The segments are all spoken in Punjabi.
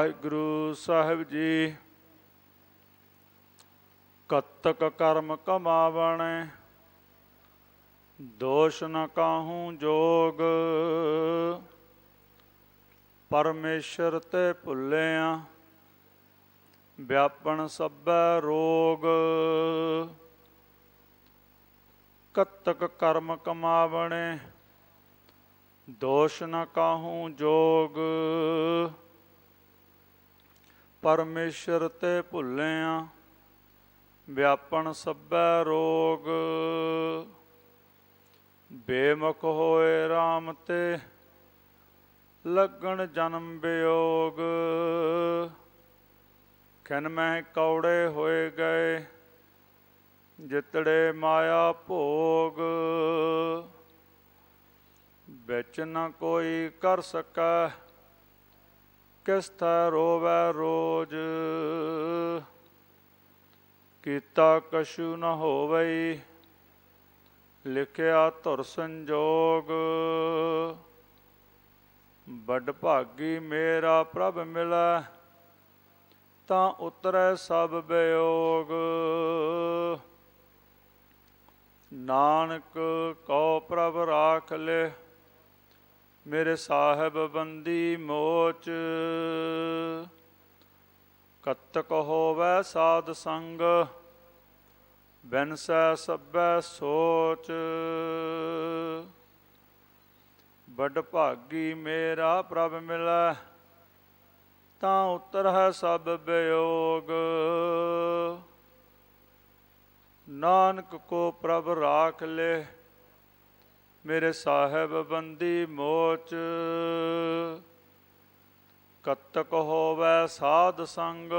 ਵਾਹਿਗੁਰੂ ਸਾਹਿਬ ਜੀ। ਕਤਕ ਕਰਮ ਕਮਾਵਣੈ, ਦੋਸ਼ ਨ ਕਾਹੂੰ ਜੋਗ। ਪਰਮੇਸ਼ਰ ਤੇ ਭੁੱਲਿਆ, ਵਿਆਪਣ ਸਭੈ ਰੋਗ। ਕਤਕ ਕਰਮ ਕਮਾਵਣੈ, ਦੋਸ਼ ਨ ਕਾਹੂੰ ਜੋਗ। ਪਰਮੇਸ਼ਰ ਤੇ ਭੁੱਲਿਆ, ਵਿਆਪਣ ਸਭੈ ਰੋਗ। ਬੇਮੁਖ ਹੋਏ ਰਾਮ ਤੇ, ਲੱਗਣ ਜਨਮ ਵਿਯੋਗ। ਖਿਨ ਮਹਿ ਕੌੜੇ ਹੋਏ ਗਏ, ਜਿਤੜੇ ਮਾਇਆ ਭੋਗ। ਵਿੱਚ ਨ ਕੋਈ ਕਰ ਸਕੈ, ਕਿਸ ਥੈ ਰੋਵੈ ਰੋਜ਼। ਕੀਤਾ ਕਛੂ ਨ ਹੋਵਈ, ਲਿਖਿਆ ਧੁਰ ਸੰਜੋਗ। ਵੱਡ ਭਾਗੀ ਮੇਰਾ ਪ੍ਰਭ ਮਿਲੈ, ਤਾਂ ਉਤਰੈ ਸਭ ਵਿਯੋਗ। ਨਾਨਕ ਕਉ ਪ੍ਰਭ ਰਾਖ ਲੈ, ਮੇਰੇ ਸਾਹਿਬ ਬੰਦੀ ਮੋਚ। ਕਤਕ ਹੋਵੈ ਸਾਧ ਸੰਗ, ਬਿਨਸੈ ਸਭੈ ਸੋਚ। ਵੱਡ ਭਾਗੀ ਮੇਰਾ ਪ੍ਰਭ ਮਿਲੈ, ਤਾਂ ਉਤਰੈ ਸਭ ਵਿਯੋਗ। ਨਾਨਕ ਕੋ ਪ੍ਰਭ ਰਾਖ ਲੈ, ਮੇਰੇ ਸਾਹਿਬ ਬੰਦੀ ਮੋਚ। ਕਤਕ ਹੋਵੈ ਸਾਧ ਸੰਗ,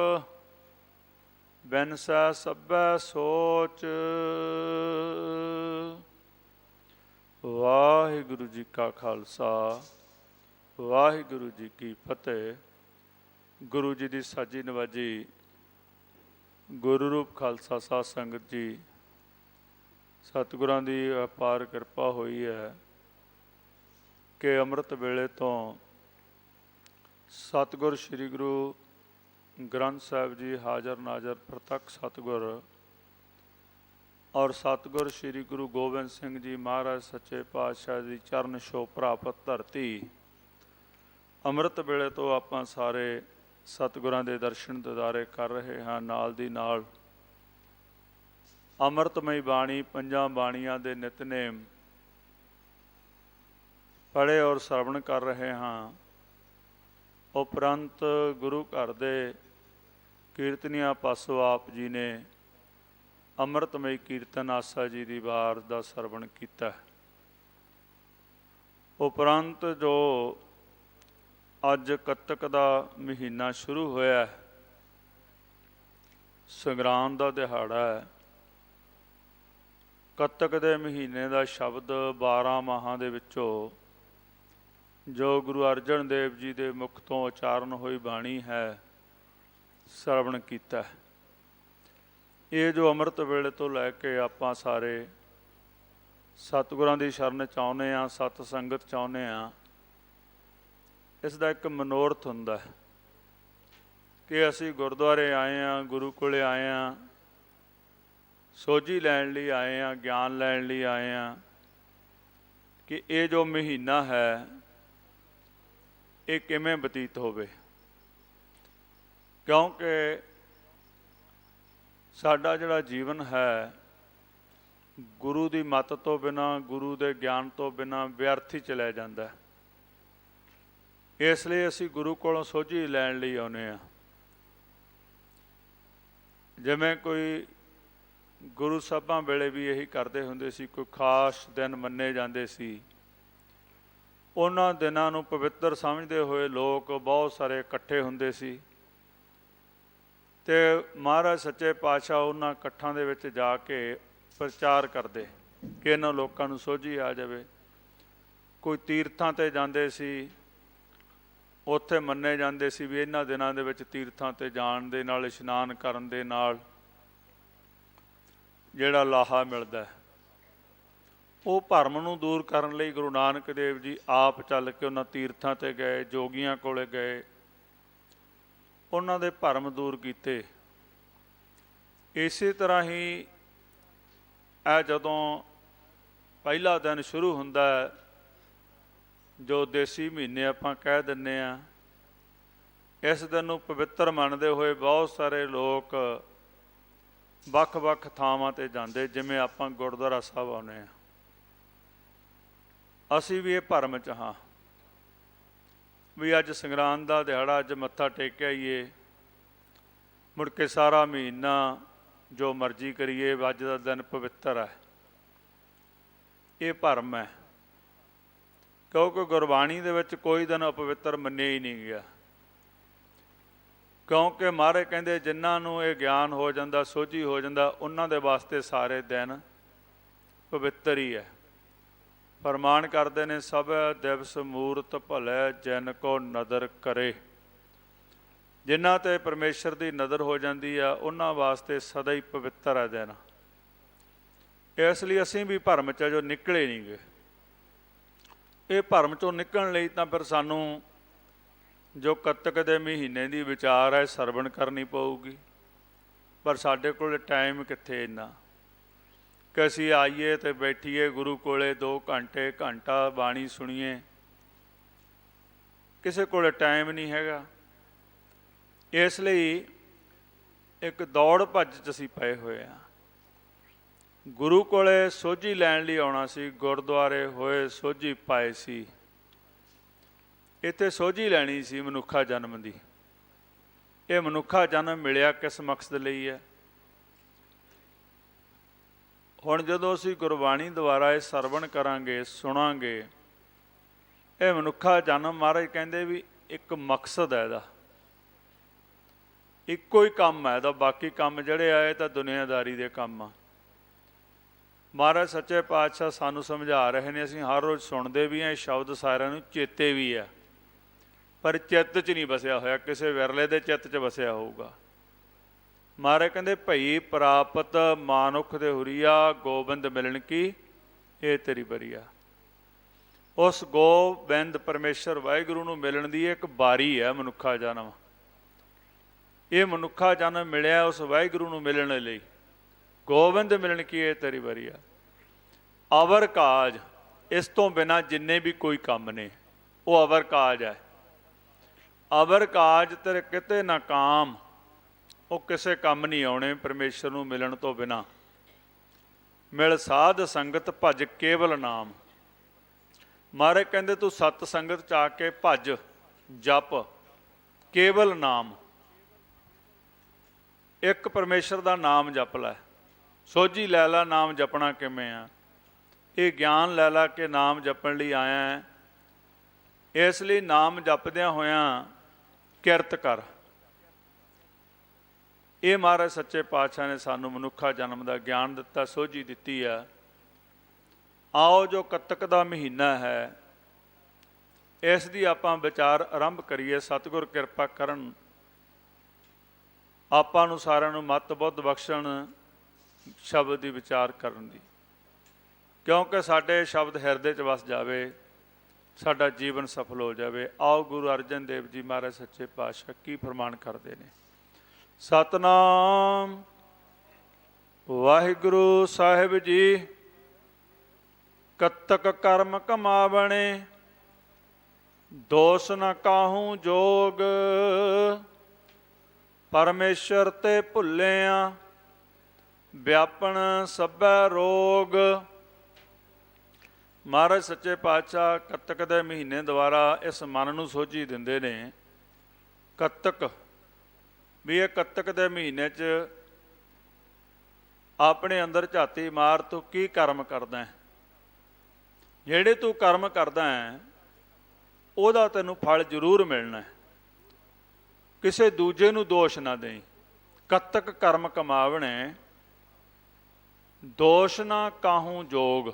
ਬਿਨਸੈ ਸਭੈ ਸੋਚ। ਵਾਹਿਗੁਰੂ ਜੀ ਕਾ ਖਾਲਸਾ, ਵਾਹਿਗੁਰੂ ਜੀ ਕੀ ਫਤਿਹ। ਗੁਰੂ ਜੀ ਦੀ ਸਾਜੀ ਨਵਾਜੀ ਗੁਰੂ ਰੂਪ ਖਾਲਸਾ ਸਾਧ ਸੰਗਤ ਜੀ, ਸਤਿਗੁਰਾਂ ਦੀ ਅਪਾਰ ਕਿਰਪਾ ਹੋਈ ਹੈ ਕਿ ਅੰਮ੍ਰਿਤ ਵੇਲੇ ਤੋਂ ਸਤਿਗੁਰ ਸ੍ਰੀ ਗੁਰੂ ਗ੍ਰੰਥ ਸਾਹਿਬ ਜੀ ਹਾਜ਼ਰ ਨਾਜ਼ਰ ਪ੍ਰਤੱਖ ਸਤਿਗੁਰ ਔਰ ਸਤਿਗੁਰ ਸ੍ਰੀ ਗੁਰੂ ਗੋਬਿੰਦ ਸਿੰਘ ਜੀ ਮਹਾਰਾਜ ਸੱਚੇ ਪਾਤਸ਼ਾਹ ਦੀ ਚਰਨ ਛੋਹ ਪ੍ਰਾਪਤ ਧਰਤੀ। ਅੰਮ੍ਰਿਤ ਵੇਲੇ ਤੋਂ ਆਪਾਂ ਸਾਰੇ ਸਤਿਗੁਰਾਂ ਦੇ ਦਰਸ਼ਨ ਦਿਦਾਰੇ ਕਰ ਰਹੇ ਹਾਂ। ਨਾਲ ਦੀ ਨਾਲ ਅੰਮ੍ਰਿਤਮਈ ਬਾਣੀ, ਪੰਜਾਂ ਬਾਣੀਆਂ ਦੇ ਨਿਤਨੇਮ ਪੜ੍ਹੇ ਔਰ ਸਰਵਣ ਕਰ ਰਹੇ ਹਾਂ। ਉਪਰੰਤ ਗੁਰੂ ਘਰ ਦੇ ਕੀਰਤਨੀਆਂ ਪਾਸੋਂ ਆਪ ਜੀ ਨੇ ਅੰਮ੍ਰਿਤਮਈ ਕੀਰਤਨ ਆਸਾ ਜੀ ਦੀ ਵਾਰ ਦਾ ਸਰਵਣ ਕੀਤਾ। ਉਪਰੰਤ ਜੋ ਅੱਜ ਕੱਤਕ ਦਾ ਮਹੀਨਾ ਸ਼ੁਰੂ ਹੋਇਆ, ਸੰਗਰਾਂਦ ਦਾ ਦਿਹਾੜਾ ਹੈ। ਕੱਤਕ ਦੇ ਮਹੀਨੇ ਦਾ ਸ਼ਬਦ 12 ਮਾਹਾਂ ਦੇ ਵਿੱਚੋਂ ਜੋ ਗੁਰੂ ਅਰਜਨ ਦੇਵ ਜੀ ਦੇ ਮੁਖ ਤੋਂ ਉਚਾਰਨ ਹੋਈ ਬਾਣੀ ਹੈ, ਸਰਵਣ ਕੀਤਾ। ਇਹ ਜੋ ਅੰਮ੍ਰਿਤ ਵੇਲੇ ਤੋਂ ਲੈ ਕੇ ਆਪਾਂ ਸਾਰੇ ਸਤਿਗੁਰਾਂ ਦੀ ਸ਼ਰਨ ਚਾਹੁੰਦੇ ਹਾਂ, ਸਤ ਸੰਗਤ ਚਾਹੁੰਦੇ ਹਾਂ, ਇਸ ਦਾ ਇੱਕ ਮਨੋਰਥ ਹੁੰਦਾ ਹੈ ਕਿ ਅਸੀਂ ਗੁਰਦੁਆਰੇ ਆਏ ਹਾਂ, ਗੁਰੂ ਕੋਲੇ ਆਏ ਹਾਂ, ਸੋਝੀ ਲੈਣ ਲਈ ਆਏ ਹਾਂ, ਗਿਆਨ ਲੈਣ ਲਈ ਆਏ ਹਾਂ ਕਿ ਇਹ ਜੋ ਮਹੀਨਾ ਹੈ ਇਹ ਕਿਵੇਂ ਬਤੀਤ ਹੋਵੇ। ਕਿਉਂਕਿ ਸਾਡਾ ਜਿਹੜਾ ਜੀਵਨ ਹੈ ਗੁਰੂ ਦੀ ਮੱਤ ਤੋਂ ਬਿਨਾਂ, ਗੁਰੂ ਦੇ ਗਿਆਨ ਤੋਂ ਬਿਨਾਂ ਵਿਅਰਥ ਹੀ ਚਲਿਆ ਜਾਂਦਾ। ਇਸ ਲਈ ਅਸੀਂ ਗੁਰੂ ਕੋਲੋਂ ਸੋਝੀ ਲੈਣ ਲਈ ਆਉਂਦੇ ਹਾਂ। ਜਿਵੇਂ ਕੋਈ ਗੁਰੂ ਸਾਹਿਬਾਂ ਵੇਲੇ ਵੀ ਇਹੀ ਕਰਦੇ ਹੁੰਦੇ ਸੀ, ਕੋਈ ਖਾਸ ਦਿਨ ਮੰਨੇ ਜਾਂਦੇ ਸੀ, ਉਹਨਾਂ ਦਿਨਾਂ ਨੂੰ ਪਵਿੱਤਰ ਸਮਝਦੇ ਹੋਏ ਲੋਕ ਬਹੁਤ ਸਾਰੇ ਇਕੱਠੇ ਹੁੰਦੇ ਸੀ ਅਤੇ ਮਹਾਰਾਜ ਸੱਚੇ ਪਾਤਸ਼ਾਹ ਉਹਨਾਂ ਇਕੱਠਾਂ ਦੇ ਵਿੱਚ ਜਾ ਕੇ ਪ੍ਰਚਾਰ ਕਰਦੇ ਕਿ ਇਹਨਾਂ ਲੋਕਾਂ ਨੂੰ ਸੋਝੀ ਆ ਜਾਵੇ। ਕੋਈ ਤੀਰਥਾਂ 'ਤੇ ਜਾਂਦੇ ਸੀ, ਉੱਥੇ ਮੰਨੇ ਜਾਂਦੇ ਸੀ ਵੀ ਇਹਨਾਂ ਦਿਨਾਂ ਦੇ ਵਿੱਚ ਤੀਰਥਾਂ 'ਤੇ ਜਾਣ ਦੇ ਨਾਲ, ਇਸ਼ਨਾਨ ਕਰਨ ਦੇ ਨਾਲ ਜਿਹੜਾ ਲਾਹਾ ਮਿਲਦਾ, ਉਹ ਭਰਮ ਨੂੰ ਦੂਰ ਕਰਨ ਲਈ ਗੁਰੂ ਨਾਨਕ ਦੇਵ ਜੀ ਆਪ ਚੱਲ ਕੇ ਉਹਨਾਂ ਤੀਰਥਾਂ 'ਤੇ ਗਏ, ਜੋਗੀਆਂ ਕੋਲੇ ਗਏ, ਉਹਨਾਂ ਦੇ ਭਰਮ ਦੂਰ ਕੀਤੇ। ਇਸੇ ਤਰ੍ਹਾਂ ਹੀ ਇਹ ਜਦੋਂ ਪਹਿਲਾ ਦਿਨ ਸ਼ੁਰੂ ਹੁੰਦਾ ਹੈ, ਜੋ ਦੇਸੀ ਮਹੀਨੇ ਆਪਾਂ ਕਹਿ ਦਿੰਦੇ ਹਾਂ, ਇਸ ਦਿਨ ਨੂੰ ਪਵਿੱਤਰ ਮੰਨਦੇ ਹੋਏ ਬਹੁਤ ਸਾਰੇ ਲੋਕ ਵੱਖ-ਵੱਖ ਥਾਵਾਂ 'ਤੇ ਜਾਂਦੇ। ਜਿਵੇਂ ਆਪਾਂ ਗੁਰਦੁਆਰਾ ਸਾਹਿਬ ਆਉਂਦੇ ਹਾਂ, ਅਸੀਂ ਵੀ ਇਹ ਭਰਮ 'ਚ ਹਾਂ ਵੀ ਅੱਜ ਸੰਗਰਾਂਦ ਦਾ ਦਿਹਾੜਾ, ਅੱਜ ਮੱਥਾ ਟੇਕਿਆ ਹੀਏ, ਮੁੜ ਕੇ ਸਾਰਾ ਮਹੀਨਾ ਜੋ ਮਰਜ਼ੀ ਕਰੀਏ, ਅੱਜ ਦਾ ਦਿਨ ਪਵਿੱਤਰ ਹੈ। ਇਹ ਭਰਮ ਹੈ, ਕਿਉਂਕਿ ਗੁਰਬਾਣੀ ਦੇ ਵਿੱਚ ਕੋਈ ਦਿਨ ਅਪਵਿੱਤਰ ਮੰਨਿਆ ਹੀ ਨਹੀਂ ਗਿਆ। ਕਿਉਂਕਿ ਮਹਾਰਾਜ ਕਹਿੰਦੇ ਜਿਨ੍ਹਾਂ ਨੂੰ ਇਹ ਗਿਆਨ ਹੋ ਜਾਂਦਾ, ਸੋਝੀ ਹੋ ਜਾਂਦਾ, ਉਹਨਾਂ ਦੇ ਵਾਸਤੇ ਸਾਰੇ ਦਿਨ ਪਵਿੱਤਰ ਹੀ ਹੈ। ਫਰਮਾਨ ਕਰਦੇ ਨੇ, ਸਭ ਦਿਵਸ ਮੂਰਤ ਭਲੇ ਜਿਨ ਕੋ ਨਦਰ ਕਰੇ। ਜਿਨ੍ਹਾਂ 'ਤੇ ਪਰਮੇਸ਼ਰ ਦੀ ਨਜ਼ਰ ਹੋ ਜਾਂਦੀ ਆ, ਉਹਨਾਂ ਵਾਸਤੇ ਸਦਾ ਹੀ ਪਵਿੱਤਰ ਹੈ ਦਿਨ। ਇਸ ਲਈ ਅਸੀਂ ਵੀ ਭਰਮ 'ਚ ਜੋ ਨਿਕਲੇ ਨਹੀਂ ਗਏ। ਇਹ ਭਰਮ 'ਚੋਂ ਨਿਕਲਣ ਲਈ ਤਾਂ ਫਿਰ ਸਾਨੂੰ ਜੋ ਕੱਤਕ ਦੇ ਮਹੀਨੇ ਦੀ ਵਿਚਾਰ ਹੈ, ਸਰਵਣ ਕਰਨੀ ਪਊਗੀ। ਪਰ ਸਾਡੇ ਕੋਲ ਟਾਈਮ ਕਿੱਥੇ ਇੰਨਾ ਕਿ ਅਸੀਂ ਆਈਏ ਅਤੇ ਬੈਠੀਏ ਗੁਰੂ ਕੋਲੇ 2 ਘੰਟੇ, ਘੰਟਾ ਬਾਣੀ ਸੁਣੀਏ। ਕਿਸੇ ਕੋਲ ਟਾਈਮ ਨਹੀਂ ਹੈਗਾ। ਇਸ ਲਈ ਇੱਕ ਦੌੜ ਭੱਜ 'ਚ ਅਸੀਂ ਪਏ ਹੋਏ ਹਾਂ। ਗੁਰੂ ਕੋਲੇ ਸੋਝੀ ਲੈਣ ਲਈ ਆਉਣਾ ਸੀ, ਗੁਰਦੁਆਰੇ ਹੋਏ ਸੋਝੀ ਪਾਏ ਸੀ। ਇੱਥੇ ਸੋਝੀ ਲੈਣੀ ਸੀ ਮਨੁੱਖਾ ਜਨਮ ਦੀ। ਇਹ ਮਨੁੱਖਾ ਜਨਮ ਮਿਲਿਆ ਕਿਸ ਮਕਸਦ ਲਈ ਹੈ? ਹੁਣ ਜਦੋਂ ਅਸੀਂ ਗੁਰਬਾਣੀ ਦੁਆਰਾ ਇਹ ਸਰਵਣ ਕਰਾਂਗੇ, ਸੁਣਾਂਗੇ, ਇਹ ਮਨੁੱਖਾ ਜਨਮ ਮਹਾਰਾਜ ਕਹਿੰਦੇ ਵੀ ਇੱਕ ਮਕਸਦ ਹੈ ਇਹਦਾ, ਇੱਕੋ ਹੀ ਕੰਮ ਹੈ ਇਹਦਾ। ਬਾਕੀ ਕੰਮ ਜਿਹੜੇ ਆਏ ਤਾਂ ਦੁਨੀਆਦਾਰੀ ਦੇ ਕੰਮ ਆ। ਮਹਾਰਾਜ ਸੱਚੇ ਪਾਤਸ਼ਾਹ ਸਾਨੂੰ ਸਮਝਾ ਰਹੇ ਨੇ। ਅਸੀਂ ਹਰ ਰੋਜ਼ ਸੁਣਦੇ ਵੀ ਹਾਂ, ਇਹ ਸ਼ਬਦ ਸਾਰਿਆਂ ਨੂੰ ਚੇਤੇ ਵੀ ਆ, ਪਰ ਚਿੱਤ 'ਚ ਨਹੀਂ ਵਸਿਆ ਹੋਇਆ, ਕਿਸੇ ਵਿਰਲੇ ਦੇ ਚਿੱਤ 'ਚ ਵਸਿਆ ਹੋਊਗਾ। ਮਹਾਰਾਜ ਕਹਿੰਦੇ, ਭਈ ਪ੍ਰਾਪਤ ਮਾਨੁਖ ਦੇ ਹੁਰੀਆ, ਗੋਬਿੰਦ ਮਿਲਣ ਕੀ ਇਹ ਤੇਰੀ ਬਰੀਆ। ਉਸ ਗੋਬਿੰਦ ਪਰਮੇਸ਼ਰ ਵਾਹਿਗੁਰੂ ਨੂੰ ਮਿਲਣ ਦੀ ਇੱਕ ਬਾਰੀ ਹੈ ਮਨੁੱਖਾ ਜਨਮ। ਇਹ ਮਨੁੱਖਾ ਜਨਮ ਮਿਲਿਆ ਉਸ ਵਾਹਿਗੁਰੂ ਨੂੰ ਮਿਲਣ ਲਈ। ਗੋਬਿੰਦ ਮਿਲਣ ਕੀ ਇਹ ਤੇਰੀ ਬਰੀਆ। ਅਵਰ ਕਾਜ, ਇਸ ਤੋਂ ਬਿਨਾਂ ਜਿੰਨੇ ਵੀ ਕੋਈ ਕੰਮ ਨੇ ਉਹ ਅਵਰ ਕਾਜ ਹੈ। ਅਵਰ ਕਾਜ ਤੇਰੇ ਕਿਤੇ ਨਾ ਕਾਮ, ਉਹ ਕਿਸੇ ਕੰਮ ਨਹੀਂ ਆਉਣੇ ਪਰਮੇਸ਼ਰ ਨੂੰ ਮਿਲਣ ਤੋਂ ਬਿਨਾਂ। ਮਿਲ ਸਾਧ ਸੰਗਤ ਭਜ ਕੇਵਲ ਨਾਮ। ਮਹਾਰਾਜ ਕਹਿੰਦੇ ਤੂੰ ਸਤ ਸੰਗਤ 'ਚ ਆ ਕੇ ਭਜ, ਜਪ ਕੇਵਲ ਨਾਮ। ਇੱਕ ਪਰਮੇਸ਼ਰ ਦਾ ਨਾਮ ਜਪ ਲੈ। ਸੋਝੀ ਲੈ ਲਾ ਨਾਮ ਜਪਣਾ ਕਿਵੇਂ ਆ। ਇਹ ਗਿਆਨ ਲੈ ਲਾ ਕਿ ਨਾਮ ਜਪਣ ਲਈ ਆਇਆ ਹੈ। ਇਸ ਲਈ ਨਾਮ ਜਪਦਿਆਂ ਹੋਇਆਂ ਕਿਰਤ ਕਰ। ਇਹ ਮਹਾਰਾਜ ਸੱਚੇ ਪਾਤਸ਼ਾਹ ਨੇ ਸਾਨੂੰ ਮਨੁੱਖਾ ਜਨਮ ਦਾ ਗਿਆਨ ਦਿੱਤਾ, ਸੋਝੀ ਦਿੱਤੀ ਆ। ਆਓ ਜੋ ਕੱਤਕ ਦਾ ਮਹੀਨਾ ਹੈ, ਇਸ ਦੀ ਆਪਾਂ ਵਿਚਾਰ ਆਰੰਭ ਕਰੀਏ। ਸਤਿਗੁਰ ਕਿਰਪਾ ਕਰਨ, ਆਪਾਂ ਨੂੰ ਸਾਰਿਆਂ ਨੂੰ ਮੱਤ ਬੁੱਧ ਬਖਸ਼ਣ ਸ਼ਬਦ ਦੀ ਵਿਚਾਰ ਕਰਨ ਦੀ, ਕਿਉਂਕਿ ਸਾਡੇ ਸ਼ਬਦ ਹਿਰਦੇ 'ਚ ਵਸ ਜਾਵੇ, ਸਾਡਾ ਜੀਵਨ ਸਫਲ ਹੋ ਜਾਵੇ। ਆਓ ਗੁਰੂ ਅਰਜਨ ਦੇਵ ਜੀ ਮਹਾਰਾਜ ਸੱਚੇ ਪਾਤਸ਼ਾਹ ਕੀ ਫਰਮਾਨ ਕਰਦੇ ਨੇ। ਸਤਨਾਮ ਵਾਹਿਗੁਰੂ ਸਾਹਿਬ ਜੀ। ਕੱਤਕ ਕਰਮ ਕਮਾਵਣੇ, ਦੋਸ ਨ ਕਾਹੂ ਜੋਗ। ਪਰਮੇਸ਼ਰ ਤੇ ਭੁੱਲਿਆ, ਵਿਆਪਣ ਸਭੈ ਰੋਗ। ਮਹਾਰਾਜ ਸੱਚੇ ਪਾਤਸ਼ਾਹ ਕੱਤਕ ਦੇ ਮਹੀਨੇ ਦੁਆਰਾ ਇਸ ਮਨ ਨੂੰ ਸੋਝੀ ਦਿੰਦੇ ਨੇ। ਕੱਤਕ ਵੀ ਇਹ ਕੱਤਕ ਦੇ ਮਹੀਨੇ 'ਚ ਆਪਣੇ ਅੰਦਰ ਝਾਤੀ ਮਾਰ, ਤੂੰ ਕੀ ਕਰਮ ਕਰਦਾ ਹੈ। ਜਿਹੜੇ ਤੂੰ ਕਰਮ ਕਰਦਾ ਹੈ ਉਹਦਾ ਤੈਨੂੰ ਫਲ ਜ਼ਰੂਰ ਮਿਲਣਾ ਹੈ। ਕਿਸੇ ਦੂਜੇ ਨੂੰ ਦੋਸ਼ ਨਾ ਦੇਈ। ਕੱਤਕ ਕਰਮ ਕਮਾਵਣੇ, ਦੋਸ਼ ਨਾ ਕਾਹੂ ਜੋਗ।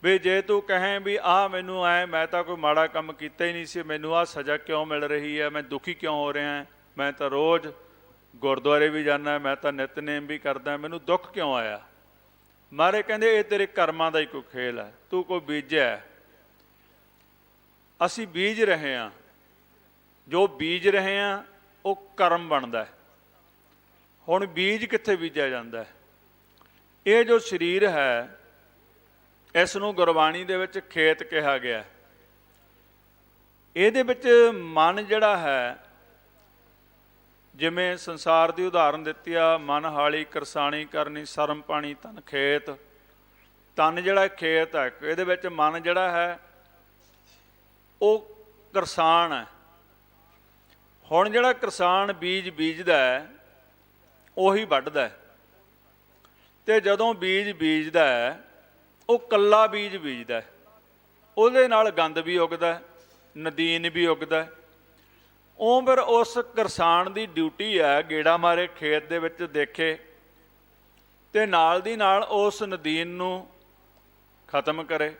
ਵੀ ਜੇ ਤੂੰ ਕਹੇਂ ਵੀ ਆਹ ਮੈਨੂੰ ਐ, ਮੈਂ ਤਾਂ ਕੋਈ ਮਾੜਾ ਕੰਮ ਕੀਤਾ ਹੀ ਨਹੀਂ ਸੀ, ਮੈਨੂੰ ਆਹ ਸਜ਼ਾ ਕਿਉਂ ਮਿਲ ਰਹੀ ਹੈ, ਮੈਂ ਦੁਖੀ ਕਿਉਂ ਹੋ ਰਿਹਾ, ਮੈਂ ਤਾਂ ਰੋਜ਼ ਗੁਰਦੁਆਰੇ ਵੀ ਜਾਂਦਾ, ਮੈਂ ਤਾਂ ਨਿਤਨੇਮ ਵੀ ਕਰਦਾ, ਮੈਨੂੰ ਦੁੱਖ ਕਿਉਂ ਆਇਆ। ਮਹਾਰਾਜ ਕਹਿੰਦੇ ਇਹ ਤੇਰੇ ਕਰਮਾਂ ਦਾ ਹੀ ਕੋਈ ਖੇਲ ਹੈ, ਤੂੰ ਕੋਈ ਬੀਜਿਆ। ਅਸੀਂ ਬੀਜ ਰਹੇ ਹਾਂ, ਜੋ ਬੀਜ ਰਹੇ ਹਾਂ ਉਹ ਕਰਮ ਬਣਦਾ ਹੈ। ਹੁਣ ਬੀਜ ਕਿੱਥੇ ਬੀਜਿਆ ਜਾਂਦਾ ਹੈ? ਇਹ ਜੋ ਸਰੀਰ ਹੈ, ਇਸ ਨੂੰ ਗੁਰਬਾਣੀ ਦੇ ਵਿੱਚ ਖੇਤ ਕਿਹਾ ਗਿਆ। ਇਹਦੇ ਵਿੱਚ ਮਨ ਜਿਹੜਾ ਹੈ, ਜਿਵੇਂ ਸੰਸਾਰ ਦੀ ਉਦਾਹਰਨ ਦਿੱਤੀ ਆ, ਮਨ ਹਾਲੀ ਕਰਸਾਣੀ ਕਰਨੀ ਸਰਮ ਪਾਣੀ ਤਨ ਖੇਤ। ਤਨ ਜਿਹੜਾ ਖੇਤ ਹੈ, ਇਹਦੇ ਵਿੱਚ ਮਨ ਜਿਹੜਾ ਹੈ ਉਹ ਕਿਰਸਾਨ ਹੈ। ਹੁਣ ਜਿਹੜਾ ਕਿਰਸਾਨ ਬੀਜ ਬੀਜਦਾ ਹੈ ਉਹੀ ਵੱਢਦਾ ਹੈ। ਤੇ ਜਦੋਂ ਬੀਜ ਬੀਜਦਾ ਹੈ ਉਹ ਕੱਲਾ ਬੀਜ ਬੀਜਦਾ ਹੈ, ਉਹਦੇ ਨਾਲ ਗੰਦ ਵੀ ਉੱਗਦਾ, ਨਦੀਨ ਵੀ ਉੱਗਦਾ। ਉਹ ਫਿਰ ਉਸ ਕਿਰਸਾਨ ਦੀ ਡਿਊਟੀ ਹੈ ਗੇੜਾ ਮਾਰੇ ਖੇਤ ਦੇ ਵਿੱਚ, ਦੇਖੇ ਤੇ ਨਾਲ ਦੀ ਨਾਲ ਉਸ ਨਦੀਨ ਨੂੰ ਖਤਮ ਕਰੇ।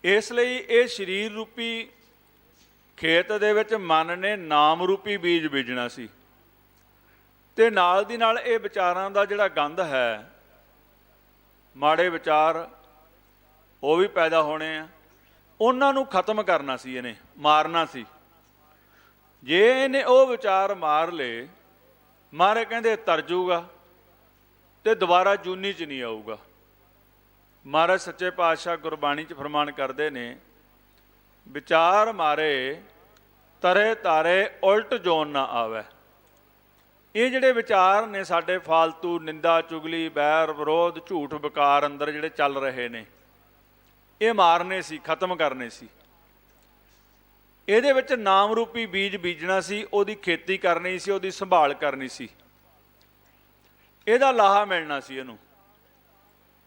ਇਸ ਲਈ ਇਹ ਸਰੀਰ ਰੂਪੀ ਖੇਤ ਦੇ ਵਿੱਚ ਮਨ ਨੇ ਨਾਮ ਰੂਪੀ ਬੀਜ ਬੀਜਣਾ ਸੀ, ਤੇ ਨਾਲ ਦੀ ਨਾਲ ਇਹ ਵਿਚਾਰਾਂ ਦਾ ਜਿਹੜਾ ਗੰਧ ਹੈ, ਮਾੜੇ ਵਿਚਾਰ ਉਹ ਵੀ ਪੈਦਾ ਹੋਣੇ ਆ, ਉਹਨਾਂ ਨੂੰ ਖਤਮ ਕਰਨਾ ਸੀ, ਇਹਨੇ ਮਾਰਨਾ ਸੀ। ਜੇ ਇਹਨੇ ਉਹ ਵਿਚਾਰ ਮਾਰ ਲਏ, ਮਹਾਰਾਜ ਕਹਿੰਦੇ ਤਰ ਜੂਗਾ ਤੇ ਦੁਬਾਰਾ ਜੂਨੀ 'ਚ ਨਹੀਂ ਆਊਗਾ। ਮਹਾਰਾਜ ਸੱਚੇ ਪਾਤਸ਼ਾਹ ਗੁਰਬਾਣੀ 'ਚ ਫਰਮਾਨ ਕਰਦੇ ਨੇ, ਵਿਚਾਰ ਮਾਰੇ ਤਰੇ ਤਾਰੇ ਉਲਟ ਜੋਨ ਨਾ ਆਵੇ। ਇਹ ਜਿਹੜੇ ਵਿਚਾਰ ਨੇ ਸਾਡੇ ਫਾਲਤੂ ਨਿੰਦਾ ਚੁਗਲੀ ਬੈਰ ਵਿਰੋਧ ਝੂਠ ਵਿਕਾਰ ਅੰਦਰ ਜਿਹੜੇ ਚੱਲ ਰਹੇ ਨੇ, ਇਹ ਮਾਰਨੇ ਸੀ, ਖਤਮ ਕਰਨੇ ਸੀ। ਇਹਦੇ ਵਿੱਚ ਨਾਮ ਰੂਪੀ ਬੀਜ ਬੀਜਣਾ ਸੀ, ਉਹਦੀ ਖੇਤੀ ਕਰਨੀ ਸੀ, ਉਹਦੀ ਸੰਭਾਲ ਕਰਨੀ ਸੀ, ਇਹਦਾ ਲਾਹਾ ਮਿਲਣਾ ਸੀ ਇਹਨੂੰ।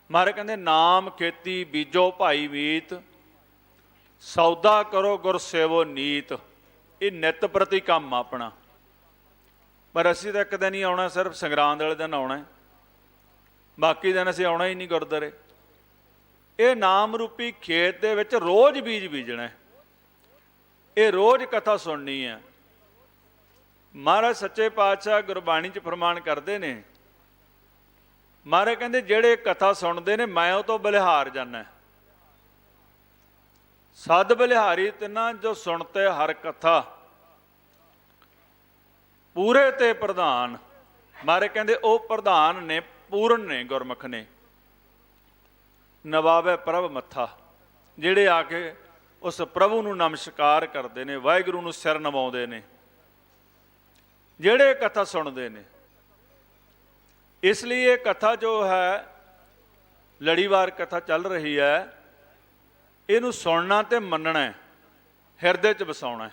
ਮਹਾਰਾਜ ਕਹਿੰਦੇ ਨਾਮ ਖੇਤੀ ਬੀਜੋ ਭਾਈ ਮੀਤ, ਸੌਦਾ ਕਰੋ ਗੁਰ ਸੇਵੋ ਨੀਤ। ਇਹ ਨਿੱਤ ਪ੍ਰਤੀ ਕੰਮ ਆਪਣਾ। ਪਰ ਅਸੀਂ ਤਾਂ ਇੱਕ ਦਿਨ ਹੀ ਆਉਣਾ, ਸਿਰਫ ਸੰਗਰਾਂਦ ਵਾਲੇ ਦਿਨ ਆਉਣਾ, ਬਾਕੀ ਦਿਨ ਅਸੀਂ ਆਉਣਾ ਹੀ ਨਹੀਂ ਗੁਰਦੁਆਰੇ। ਇਹ ਨਾਮ ਰੂਪੀ ਖੇਤ ਦੇ ਵਿੱਚ ਰੋਜ਼ ਬੀਜ ਬੀਜਣਾ, ਇਹ ਰੋਜ਼ ਕਥਾ ਸੁਣਨੀ ਹੈ। ਮਹਾਰਾਜ ਸੱਚੇ ਪਾਤਸ਼ਾਹ ਗੁਰਬਾਣੀ 'ਚ ਫਰਮਾਨ ਕਰਦੇ ਨੇ, ਮਹਾਰਾਜ ਕਹਿੰਦੇ ਜਿਹੜੇ ਕਥਾ ਸੁਣਦੇ ਨੇ ਮੈਂ ਉਹ ਤੋਂ ਬਲਿਹਾਰ ਜਾਂਦਾ। ਸਦ ਬਲਿਹਾਰੀ ਤਿੰਨਾ ਜੋ ਸੁਣਤੇ ਹਰ ਕਥਾ, ਪੂਰੇ ਤੇ ਪ੍ਰਧਾਨ। ਮਹਾਰਾਜ ਕਹਿੰਦੇ ਉਹ ਪ੍ਰਧਾਨ ਨੇ, ਪੂਰਨ ਨੇ ਗੁਰਮੁਖ ਨੇ। ਨਵਾਵੇ ਪ੍ਰਭ ਮੱਥਾ, ਜਿਹੜੇ ਆ ਕੇ ਉਸ ਪ੍ਰਭੂ ਨੂੰ ਨਮਸਕਾਰ ਕਰਦੇ ਨੇ, ਵਾਹਿਗੁਰੂ ਨੂੰ ਸਿਰ ਨਵਾਉਂਦੇ ਨੇ, ਜਿਹੜੇ ਕਥਾ ਸੁਣਦੇ ਨੇ। ਇਸ ਲਈ ਇਹ ਕਥਾ ਜੋ ਹੈ, ਲੜੀਵਾਰ ਕਥਾ ਚੱਲ ਰਹੀ ਹੈ, ਇਹਨੂੰ ਸੁਣਨਾ ਤੇ ਮੰਨਣਾ, ਹਿਰਦੇ 'ਚ ਵਸਾਉਣਾ।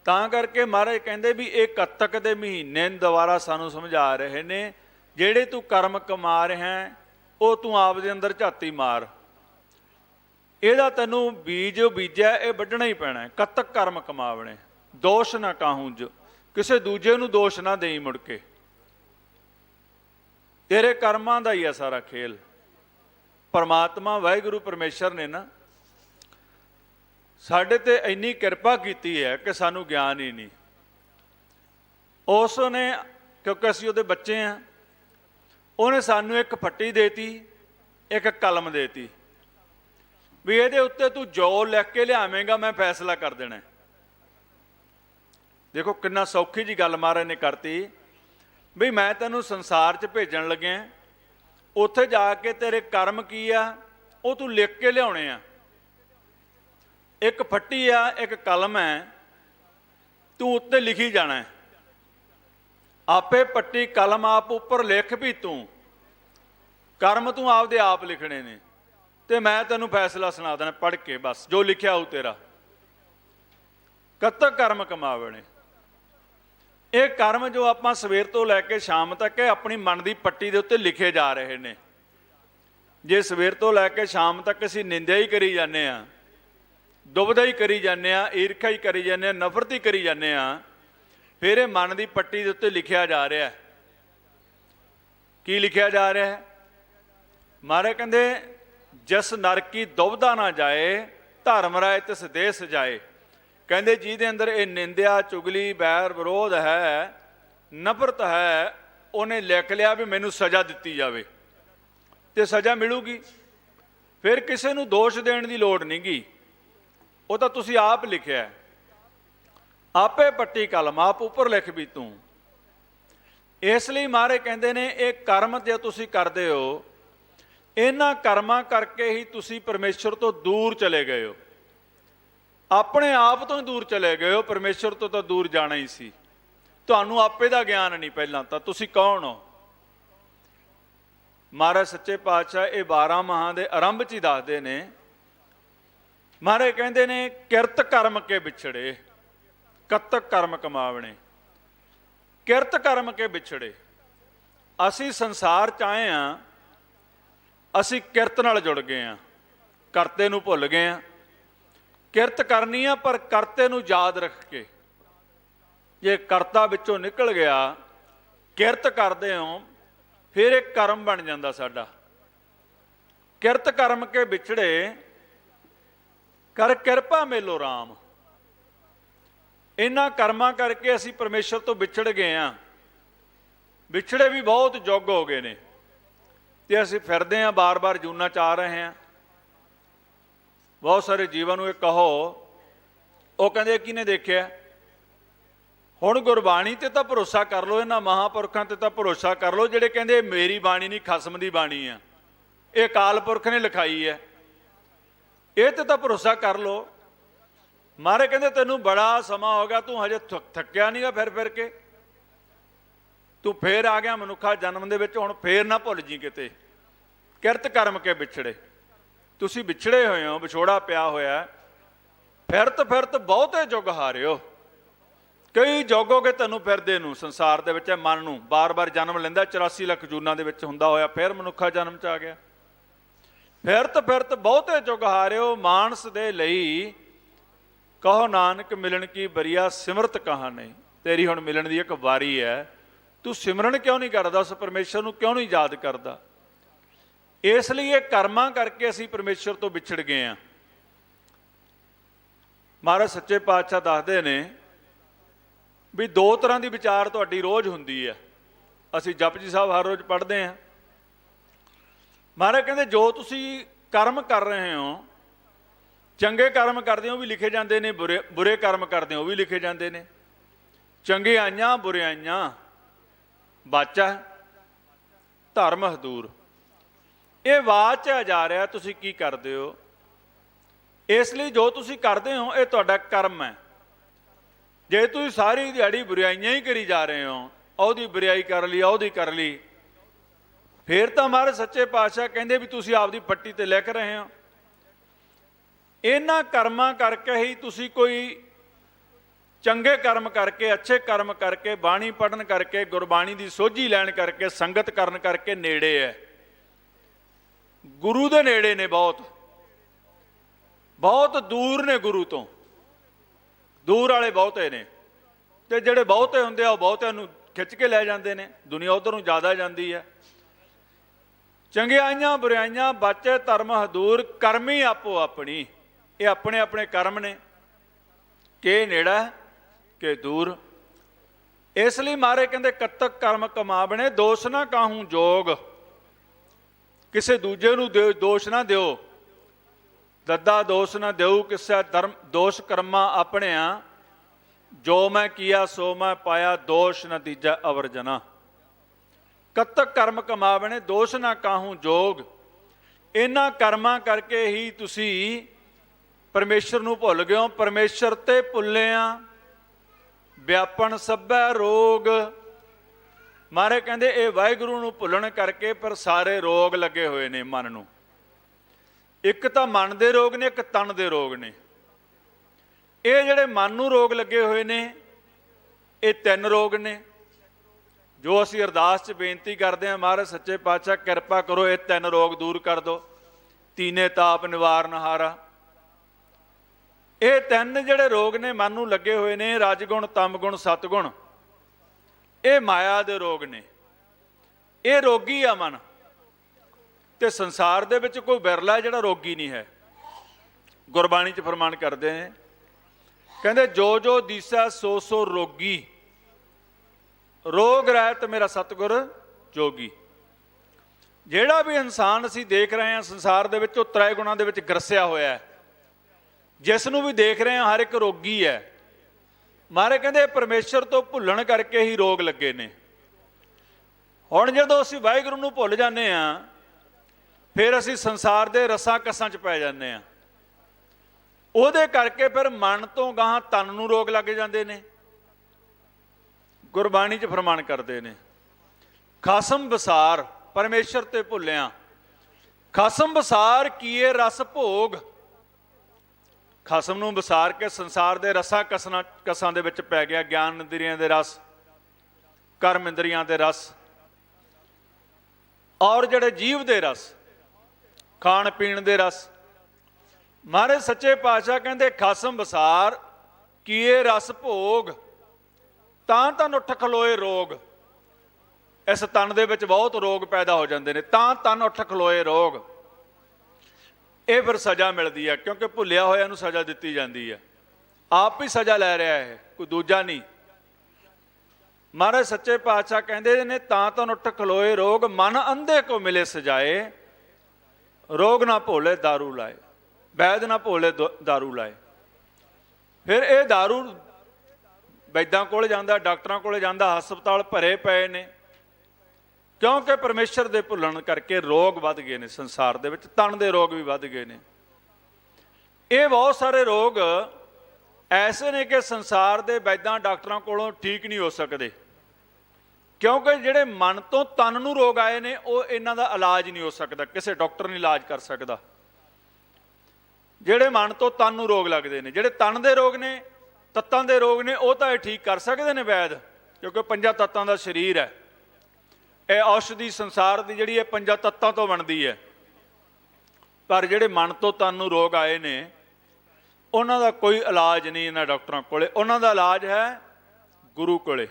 ਤਾਂ ਕਰਕੇ ਮਹਾਰਾਜ ਕਹਿੰਦੇ ਵੀ ਇਹ ਕੱਤਕ ਦੇ ਮਹੀਨੇ ਦੁਬਾਰਾ ਸਾਨੂੰ ਸਮਝਾ ਰਹੇ ਨੇ, ਜਿਹੜੇ ਤੂੰ ਕਰਮ ਕਮਾ ਰਿਹਾ ਉਹ ਤੂੰ ਆਪ ਦੇ ਅੰਦਰ ਝਾਤੀ ਮਾਰ। ਇਹਦਾ ਤੈਨੂੰ ਬੀਜ ਬੀਜਿਆ ਇਹ ਵੱਢਣਾ ਹੀ ਪੈਣਾ। ਕੱਤਕ ਕਰਮ ਕਮਾਵਣੇ, ਦੋਸ਼ ਨਾ ਕਾਹੂੰ ਜੋ, ਕਿਸੇ ਦੂਜੇ ਨੂੰ ਦੋਸ਼ ਨਾ ਦੇਈ ਮੁੜ ਕੇ। ਤੇਰੇ ਕਰਮਾਂ ਦਾ ਹੀ ਆ ਸਾਰਾ ਖੇਲ। ਪਰਮਾਤਮਾ ਵਾਹਿਗੁਰੂ ਪਰਮੇਸ਼ਰ ਨੇ ਨਾ ਸਾਡੇ ਤੇ ਇੰਨੀ ਕਿਰਪਾ ਕੀਤੀ ਹੈ ਕਿ ਸਾਨੂੰ ਗਿਆਨ ਹੀ ਨਹੀਂ। ਉਸ ਨੇ, ਕਿਉਂਕਿ ਅਸੀਂ ਉਹਦੇ ਬੱਚੇ ਹਾਂ, ਉਹਨੇ ਸਾਨੂੰ ਇੱਕ ਫੱਟੀ ਦੇਤੀ, ਇੱਕ ਕਲਮ ਦੇਤੀ, ਵੀ ਇਹਦੇ ਉੱਤੇ ਤੂੰ ਜੋ ਲਿਖ ਕੇ ਲਿਆਵੇਂਗਾ ਮੈਂ ਫੈਸਲਾ ਕਰ ਦੇਣਾ। ਦੇਖੋ ਕਿੰਨਾ ਸੌਖੀ ਜੀ ਗੱਲ ਮਹਾਰਾਜ ਨੇ ਕਰਤੀ, ਵੀ ਮੈਂ ਤੈਨੂੰ ਸੰਸਾਰ 'ਚ ਭੇਜਣ ਲੱਗਿਆ, ਉੱਥੇ ਜਾ ਕੇ ਤੇਰੇ ਕਰਮ ਕੀ ਆ ਉਹ ਤੂੰ ਲਿਖ ਕੇ ਲਿਆਉਣੇ ਆ। ਇੱਕ ਫੱਟੀ ਆ, ਇੱਕ ਕਲਮ ਹੈ, ਤੂੰ ਉੱਤੇ ਲਿਖੀ ਜਾਣਾ। ਆਪੇ ਪੱਟੀ ਕਲਮ ਆਪ ਉੱਪਰ ਲਿਖ ਵੀ ਤੂੰ, ਕਰਮ ਤੂੰ ਆਪਦੇ ਆਪ ਲਿਖਣੇ ਨੇ, ਤੇ ਮੈਂ ਤੈਨੂੰ ਫੈਸਲਾ ਸੁਣਾ ਦੇਣਾ ਪੜ੍ਹ ਕੇ, ਬਸ ਜੋ ਲਿਖਿਆ ਹੋਊ ਤੇਰਾ। ਕੱਤਕ ਕਰਮ ਕਮਾਵਣੇ। ਇਹ ਕਰਮ ਜੋ ਆਪਾਂ ਸਵੇਰ ਤੋਂ ਲੈ ਕੇ ਸ਼ਾਮ ਤੱਕ ਆਪਣੀ ਮਨ ਦੀ ਪੱਟੀ ਦੇ ਉੱਤੇ ਲਿਖੇ ਜਾ ਰਹੇ ਨੇ। ਜੇ ਸਵੇਰ ਤੋਂ ਲੈ ਕੇ ਸ਼ਾਮ ਤੱਕ ਅਸੀਂ ਨਿੰਦਿਆ ਹੀ ਕਰੀ ਜਾਂਦੇ ਹਾਂ, ਦੁਬਦਾ ਹੀ ਕਰੀ ਜਾਂਦੇ ਹਾਂ, ਈਰਖਾ ਹੀ ਕਰੀ ਜਾਂਦੇ ਹਾਂ, ਨਫ਼ਰਤ ਹੀ ਕਰੀ ਜਾਂਦੇ ਹਾਂ, ਫਿਰ ਇਹ ਮਨ ਦੀ ਪੱਟੀ ਦੇ ਉੱਤੇ ਲਿਖਿਆ ਜਾ ਰਿਹਾ। ਕੀ ਲਿਖਿਆ ਜਾ ਰਿਹਾ ਹੈ? ਮਹਾਰਾਜ ਕਹਿੰਦੇ ਜਿਸ ਨਰਕੀ ਦੁਬਦਾ ਨਾ ਜਾਏ, ਧਰਮ ਰਾਏ ਤਿਸ ਦੇਸ ਜਾਏ। ਕਹਿੰਦੇ ਜਿਹਦੇ ਅੰਦਰ ਇਹ ਨਿੰਦਿਆ ਚੁਗਲੀ ਬੈਰ ਵਿਰੋਧ ਹੈ, ਨਫ਼ਰਤ ਹੈ, ਉਹਨੇ ਲਿਖ ਲਿਆ ਵੀ ਮੈਨੂੰ ਸਜ਼ਾ ਦਿੱਤੀ ਜਾਵੇ, ਤੇ ਸਜ਼ਾ ਮਿਲੂਗੀ। ਫਿਰ ਕਿਸੇ ਨੂੰ ਦੋਸ਼ ਦੇਣ ਦੀ ਲੋੜ ਨਹੀਂ ਗੀ, ਉਹ ਤਾਂ ਤੁਸੀਂ ਆਪ ਲਿਖਿਆ। आपे पट्टी कलम आप उपर लिख भी तू। इसलिए महाराज कहते ने ये कर्म जो तुसी करदे हो इन्हां कर्मां करके ही तुसी परमेश्वर तो दूर चले गए हो, अपने आप तो ही दूर चले गए हो, परमेश्वर तो दूर जाना ही सी। तुहानू आपे दा ज्ञान नहीं, पहलां तां तुसी कौन हो। महाराज सच्चे पातशाह ये 12 मਹਾਂ ਦੇ आरंभ च ही दसदे ने। महाराज कहते ने किरत कर्म के बिछड़े कतक कर्म कमावणे। किरत कर्म के बिछड़े, असी संसार च आए हाँ, असी किरत नाल जुड़ गए हाँ, करते नूं भुल गए हाँ। किरत करनी आ पर करते नूं याद रख के, जे करता विचों निकल गया, किरत करदे हो फिर एक कर्म बन जाता साडा। किरत कर्म के बिछड़े कर किरपा मेलो राम। इन्हां कर्मां करके असी परमेश्वर तो विछड़ गए हाँ। विछड़े भी बहुत युग हो गए ने ते असी फिरदे हाँ, बार बार जूना च आ रहे हैं। बहुत सारे जीवन नूं कहो, वो कहते किने देखिया। हुण गुरबाणी ते तां भरोसा कर लो, इन्हां महापुरखां ते तां भरोसा कर लो जिहड़े कहंदे मेरी बाणी नहीं खसम दी बाणी है, ये अकाल पुरख ने लिखाई है, ये ते तां भरोसा कर लो। महाराज कहंदे तैनूं बड़ा समा हो गया, तू हजे थक्या नहीं गा फिर फिर के, तू फिर आ गया मनुखा जन्म दे विच, हुण फिर ना भुल जी किते। किरत कर्म के बिछड़े, तुसी विछड़े होए हो, विछोड़ा पिया होया, फिरत फिरत बहुते युग हारे हो। कई युग हो गए तैनूं फिरदे नूं संसार दे विच, मन नूं बार बार जन्म लैंदा, 84 ਲੱਖ जूनां दे विच हुंदा होया फिर मनुखा जन्म च आ गया। फिरत फिरत बहुते युग हारे हो। मानस दे लई कहो नानक मिलन की बरिया सिमरत कहाँ नहीं। तेरी हुण मिलन दी एक वारी है, तू सिमरन क्यों नहीं करदा, उस परमेश्वर नूं क्यों नहीं याद करदा। इसलिए कर्मां करके असीं परमेश्वर तो विछड़ गए हैं। महाराज सच्चे पातशाह दसदे ने भी दो तरह की विचार तुहाडी रोज़ हुंदी है। असीं जपजी साहब हर रोज़ पढ़ते हैं। महाराज कहते जो तुसी कर्म कर रहे हो, चंगे कर्म करते हो भी लिखे जाते हैं, बुरे बुरे कर्म करते हो भी लिखे जाते हैं। चंगियाइयां बुरियाइयां बाचा धर्म हदूर, ये वाच च जा रहा तुसी की करते हो। इसलिए जो तुसी करते हो ये तुहाडा कर्म है। जे तुसीं सारी दिहाड़ी बुराइयां ही करी जा रहे हो, ਉਹਦੀ बुराई कर ली ਉਹਦੀ कर ली, फिर तो हमारे सच्चे पातशाह कहते भी तुसीं आपदी पट्टी ते लिख रहे हो। इन्हां कर्मां करके ही तुसीं कोई चंगे कर्म करके, अच्छे कर्म करके, बाणी पढ़न करके, गुरबाणी की सोझी लैण करके, संगत करन करके नेड़े है, गुरु दे नेड़े ने, बहुत बहुत दूर ने, गुरु तो दूर वाले बहुते ने, ते जिहड़े बहुते हुंदे आ बहुतिआं नूं खिच के लै जांदे ने, दुनिया उधर नूं ज़्यादा जांदी है। चंगियाइयां बुराइयां बाचे धर्म हदूर, कर्मी आपो अपनी, ये अपने अपने कर्म ने, के नेड़ा के दूर। इसलिए मारे कहंदे कतक कर्म कमावणे, दोष ना काहूं जोग। किसे दूजे नूं दोष ना दिओ, दद्दा दोष ना देऊ किसे धर्म दोष कर्मा अपने, जो मैं किया सो मैं पाया, दोष न दीजा अवरजना। कतक कर्म कमावणे, दोष ना काहूं जोग। इन्हां कर्मां करके ही तुसी परमेश्वर नूं भुल गए हो। परमेश्वर ते भुल्लिया व्यापन सभै रोग। मारे कहंदे ये वाहिगुरू नूं भुल्लण करके पर सारे रोग लगे हुए ने मन नूं। एक तो मन के रोग ने, एक तन के रोग ने। ये जिहड़े मन नूं रोग लगे हुए ने, ये 3 रोग ने जो असीं अरदास च बेनती करते हैं, महाराज सच्चे पातशाह किरपा करो ये 3 रोग दूर कर दो। तीने ताप निवारणहारा, ये 3 जिहड़े रोग ने मन नूं लगे हुए ने, रजगुण तमगुण सतगुण, ये माया दे रोग ने। ये रोगी आ मन, ते संसार दे विच कोई बिरला जिहड़ा रोगी नहीं है। गुरबाणी च फरमान करते हैं, कहते जो जो दिसै सो सो रोगी, रोग रहत मेरा सतगुर जोगी। जिहड़ा भी इंसान असीं देख रहे हैं संसार दे विच, 3 गुणां दे विच ग्रसिया होया है। जिस नूं भी देख रहे हैं हर एक रोगी है। ਮਹਾਰਾਜ ਕਹਿੰਦੇ ਪਰਮੇਸ਼ਰ ਤੋਂ ਭੁੱਲਣ ਕਰਕੇ ਹੀ ਰੋਗ ਲੱਗੇ ਨੇ। ਹੁਣ ਜਦੋਂ ਅਸੀਂ ਵਾਹਿਗੁਰੂ ਨੂੰ ਭੁੱਲ ਜਾਂਦੇ ਹਾਂ, ਫਿਰ ਅਸੀਂ ਸੰਸਾਰ ਦੇ ਰਸਾਂ ਕਸਾਂ 'ਚ ਪੈ ਜਾਂਦੇ ਹਾਂ। ਉਹਦੇ ਕਰਕੇ ਫਿਰ ਮਨ ਤੋਂ ਗਾਹਾਂ ਤਨ ਨੂੰ ਰੋਗ ਲੱਗ ਜਾਂਦੇ ਨੇ। ਗੁਰਬਾਣੀ 'ਚ ਫਰਮਾਨ ਕਰਦੇ ਨੇ, ਖਸਮ ਵਿਸਾਰ ਪਰਮੇਸ਼ਰ ਤੇ ਭੁੱਲਿਆ, ਖਸਮ ਵਿਸਾਰ ਕੀਏ ਰਸ ਭੋਗ। ਖਸਮ ਨੂੰ ਵਿਸਾਰ ਕੇ ਸੰਸਾਰ ਦੇ ਰਸਾਂ ਕਸਾਂ ਦੇ ਵਿੱਚ ਪੈ ਗਿਆ। ਗਿਆਨ ਇੰਦਰੀਆਂ ਦੇ ਰਸ, ਕਰਮ ਇੰਦਰੀਆਂ ਦੇ ਰਸ, ਔਰ ਜਿਹੜੇ ਜੀਵ ਦੇ ਰਸ, ਖਾਣ ਪੀਣ ਦੇ ਰਸ। ਮਹਾਰਾਜ ਸੱਚੇ ਪਾਤਸ਼ਾਹ ਕਹਿੰਦੇ ਖਸਮ ਵਿਸਾਰ ਕੀਏ ਰਸ ਭੋਗ, ਤਾਂ ਤਨ ਉੱਠ ਖਲੋਏ ਰੋਗ। ਇਸ ਤਨ ਦੇ ਵਿੱਚ ਬਹੁਤ ਰੋਗ ਪੈਦਾ ਹੋ ਜਾਂਦੇ ਨੇ, ਤਾਂ ਤਨ ਉੱਠ ਖਲੋਏ ਰੋਗ। ਇਹ ਫਿਰ ਸਜ਼ਾ ਮਿਲਦੀ ਹੈ, ਕਿਉਂਕਿ ਭੁੱਲਿਆ ਹੋਇਆ ਨੂੰ ਸਜ਼ਾ ਦਿੱਤੀ ਜਾਂਦੀ ਹੈ। ਆਪ ਹੀ ਸਜ਼ਾ ਲੈ ਰਿਹਾ ਹੈ, ਕੋਈ ਦੂਜਾ ਨਹੀਂ। ਮਹਾਰਾਜ ਸੱਚੇ ਪਾਤਸ਼ਾਹ ਕਹਿੰਦੇ ਨੇ ਤਾਂ ਤਨ ਉੱਠ ਖਲੋਏ ਰੋਗ, ਮਨ ਅੰਧੇ ਕੋ ਮਿਲੇ ਸਜਾਏ। ਰੋਗ ਨਾ ਭੋਲੇ ਦਾਰੂ ਲਾਏ, ਵੈਦ ਨਾ ਭੋਲੇ ਦਾਰੂ ਲਾਏ। ਫਿਰ ਇਹ ਦਾਰੂ ਵੈਦਾਂ ਕੋਲ ਜਾਂਦਾ, ਡਾਕਟਰਾਂ ਕੋਲ ਜਾਂਦਾ, ਹਸਪਤਾਲ ਭਰੇ ਪਏ ਨੇ, ਕਿਉਂਕਿ ਪਰਮੇਸ਼ਰ ਦੇ ਭੁੱਲਣ ਕਰਕੇ ਰੋਗ ਵੱਧ ਗਏ ਨੇ ਸੰਸਾਰ ਦੇ ਵਿੱਚ। ਤਨ ਦੇ ਰੋਗ ਵੀ ਵੱਧ ਗਏ ਨੇ। ਇਹ ਬਹੁਤ ਸਾਰੇ ਰੋਗ ਐਸੇ ਨੇ ਕਿ ਸੰਸਾਰ ਦੇ ਵੈਦਾਂ ਡਾਕਟਰਾਂ ਕੋਲੋਂ ਠੀਕ ਨਹੀਂ ਹੋ ਸਕਦੇ, ਕਿਉਂਕਿ ਜਿਹੜੇ ਮਨ ਤੋਂ ਤਨ ਨੂੰ ਰੋਗ ਆਏ ਨੇ ਉਹ ਇਹਨਾਂ ਦਾ ਇਲਾਜ ਨਹੀਂ ਹੋ ਸਕਦਾ, ਕਿਸੇ ਡਾਕਟਰ ਨਹੀਂ ਇਲਾਜ ਕਰ ਸਕਦਾ। ਜਿਹੜੇ ਮਨ ਤੋਂ ਤਨ ਨੂੰ ਰੋਗ ਲੱਗਦੇ ਨੇ, ਜਿਹੜੇ ਤਨ ਦੇ ਰੋਗ ਨੇ, ਤੱਤਾਂ ਦੇ ਰੋਗ ਨੇ, ਉਹ ਤਾਂ ਇਹ ਠੀਕ ਕਰ ਸਕਦੇ ਨੇ ਵੈਦ, ਕਿਉਂਕਿ 5 ਤੱਤਾਂ ਦਾ ਸਰੀਰ ਹੈ। ਇਹ ਔਸ਼ਧੀ ਸੰਸਾਰ ਦੀ ਜਿਹੜੀ ਇਹ 5 ਤੱਤਾਂ ਤੋਂ ਬਣਦੀ ਹੈ। ਪਰ ਜਿਹੜੇ ਮਨ ਤੋਂ ਤਨ ਨੂੰ ਰੋਗ ਆਏ ਨੇ ਉਹਨਾਂ ਦਾ ਕੋਈ ਇਲਾਜ ਨਹੀਂ ਇਹਨਾਂ ਡਾਕਟਰਾਂ ਕੋਲੇ, ਉਹਨਾਂ ਦਾ ਇਲਾਜ ਹੈ ਗੁਰੂ ਕੋਲੇ।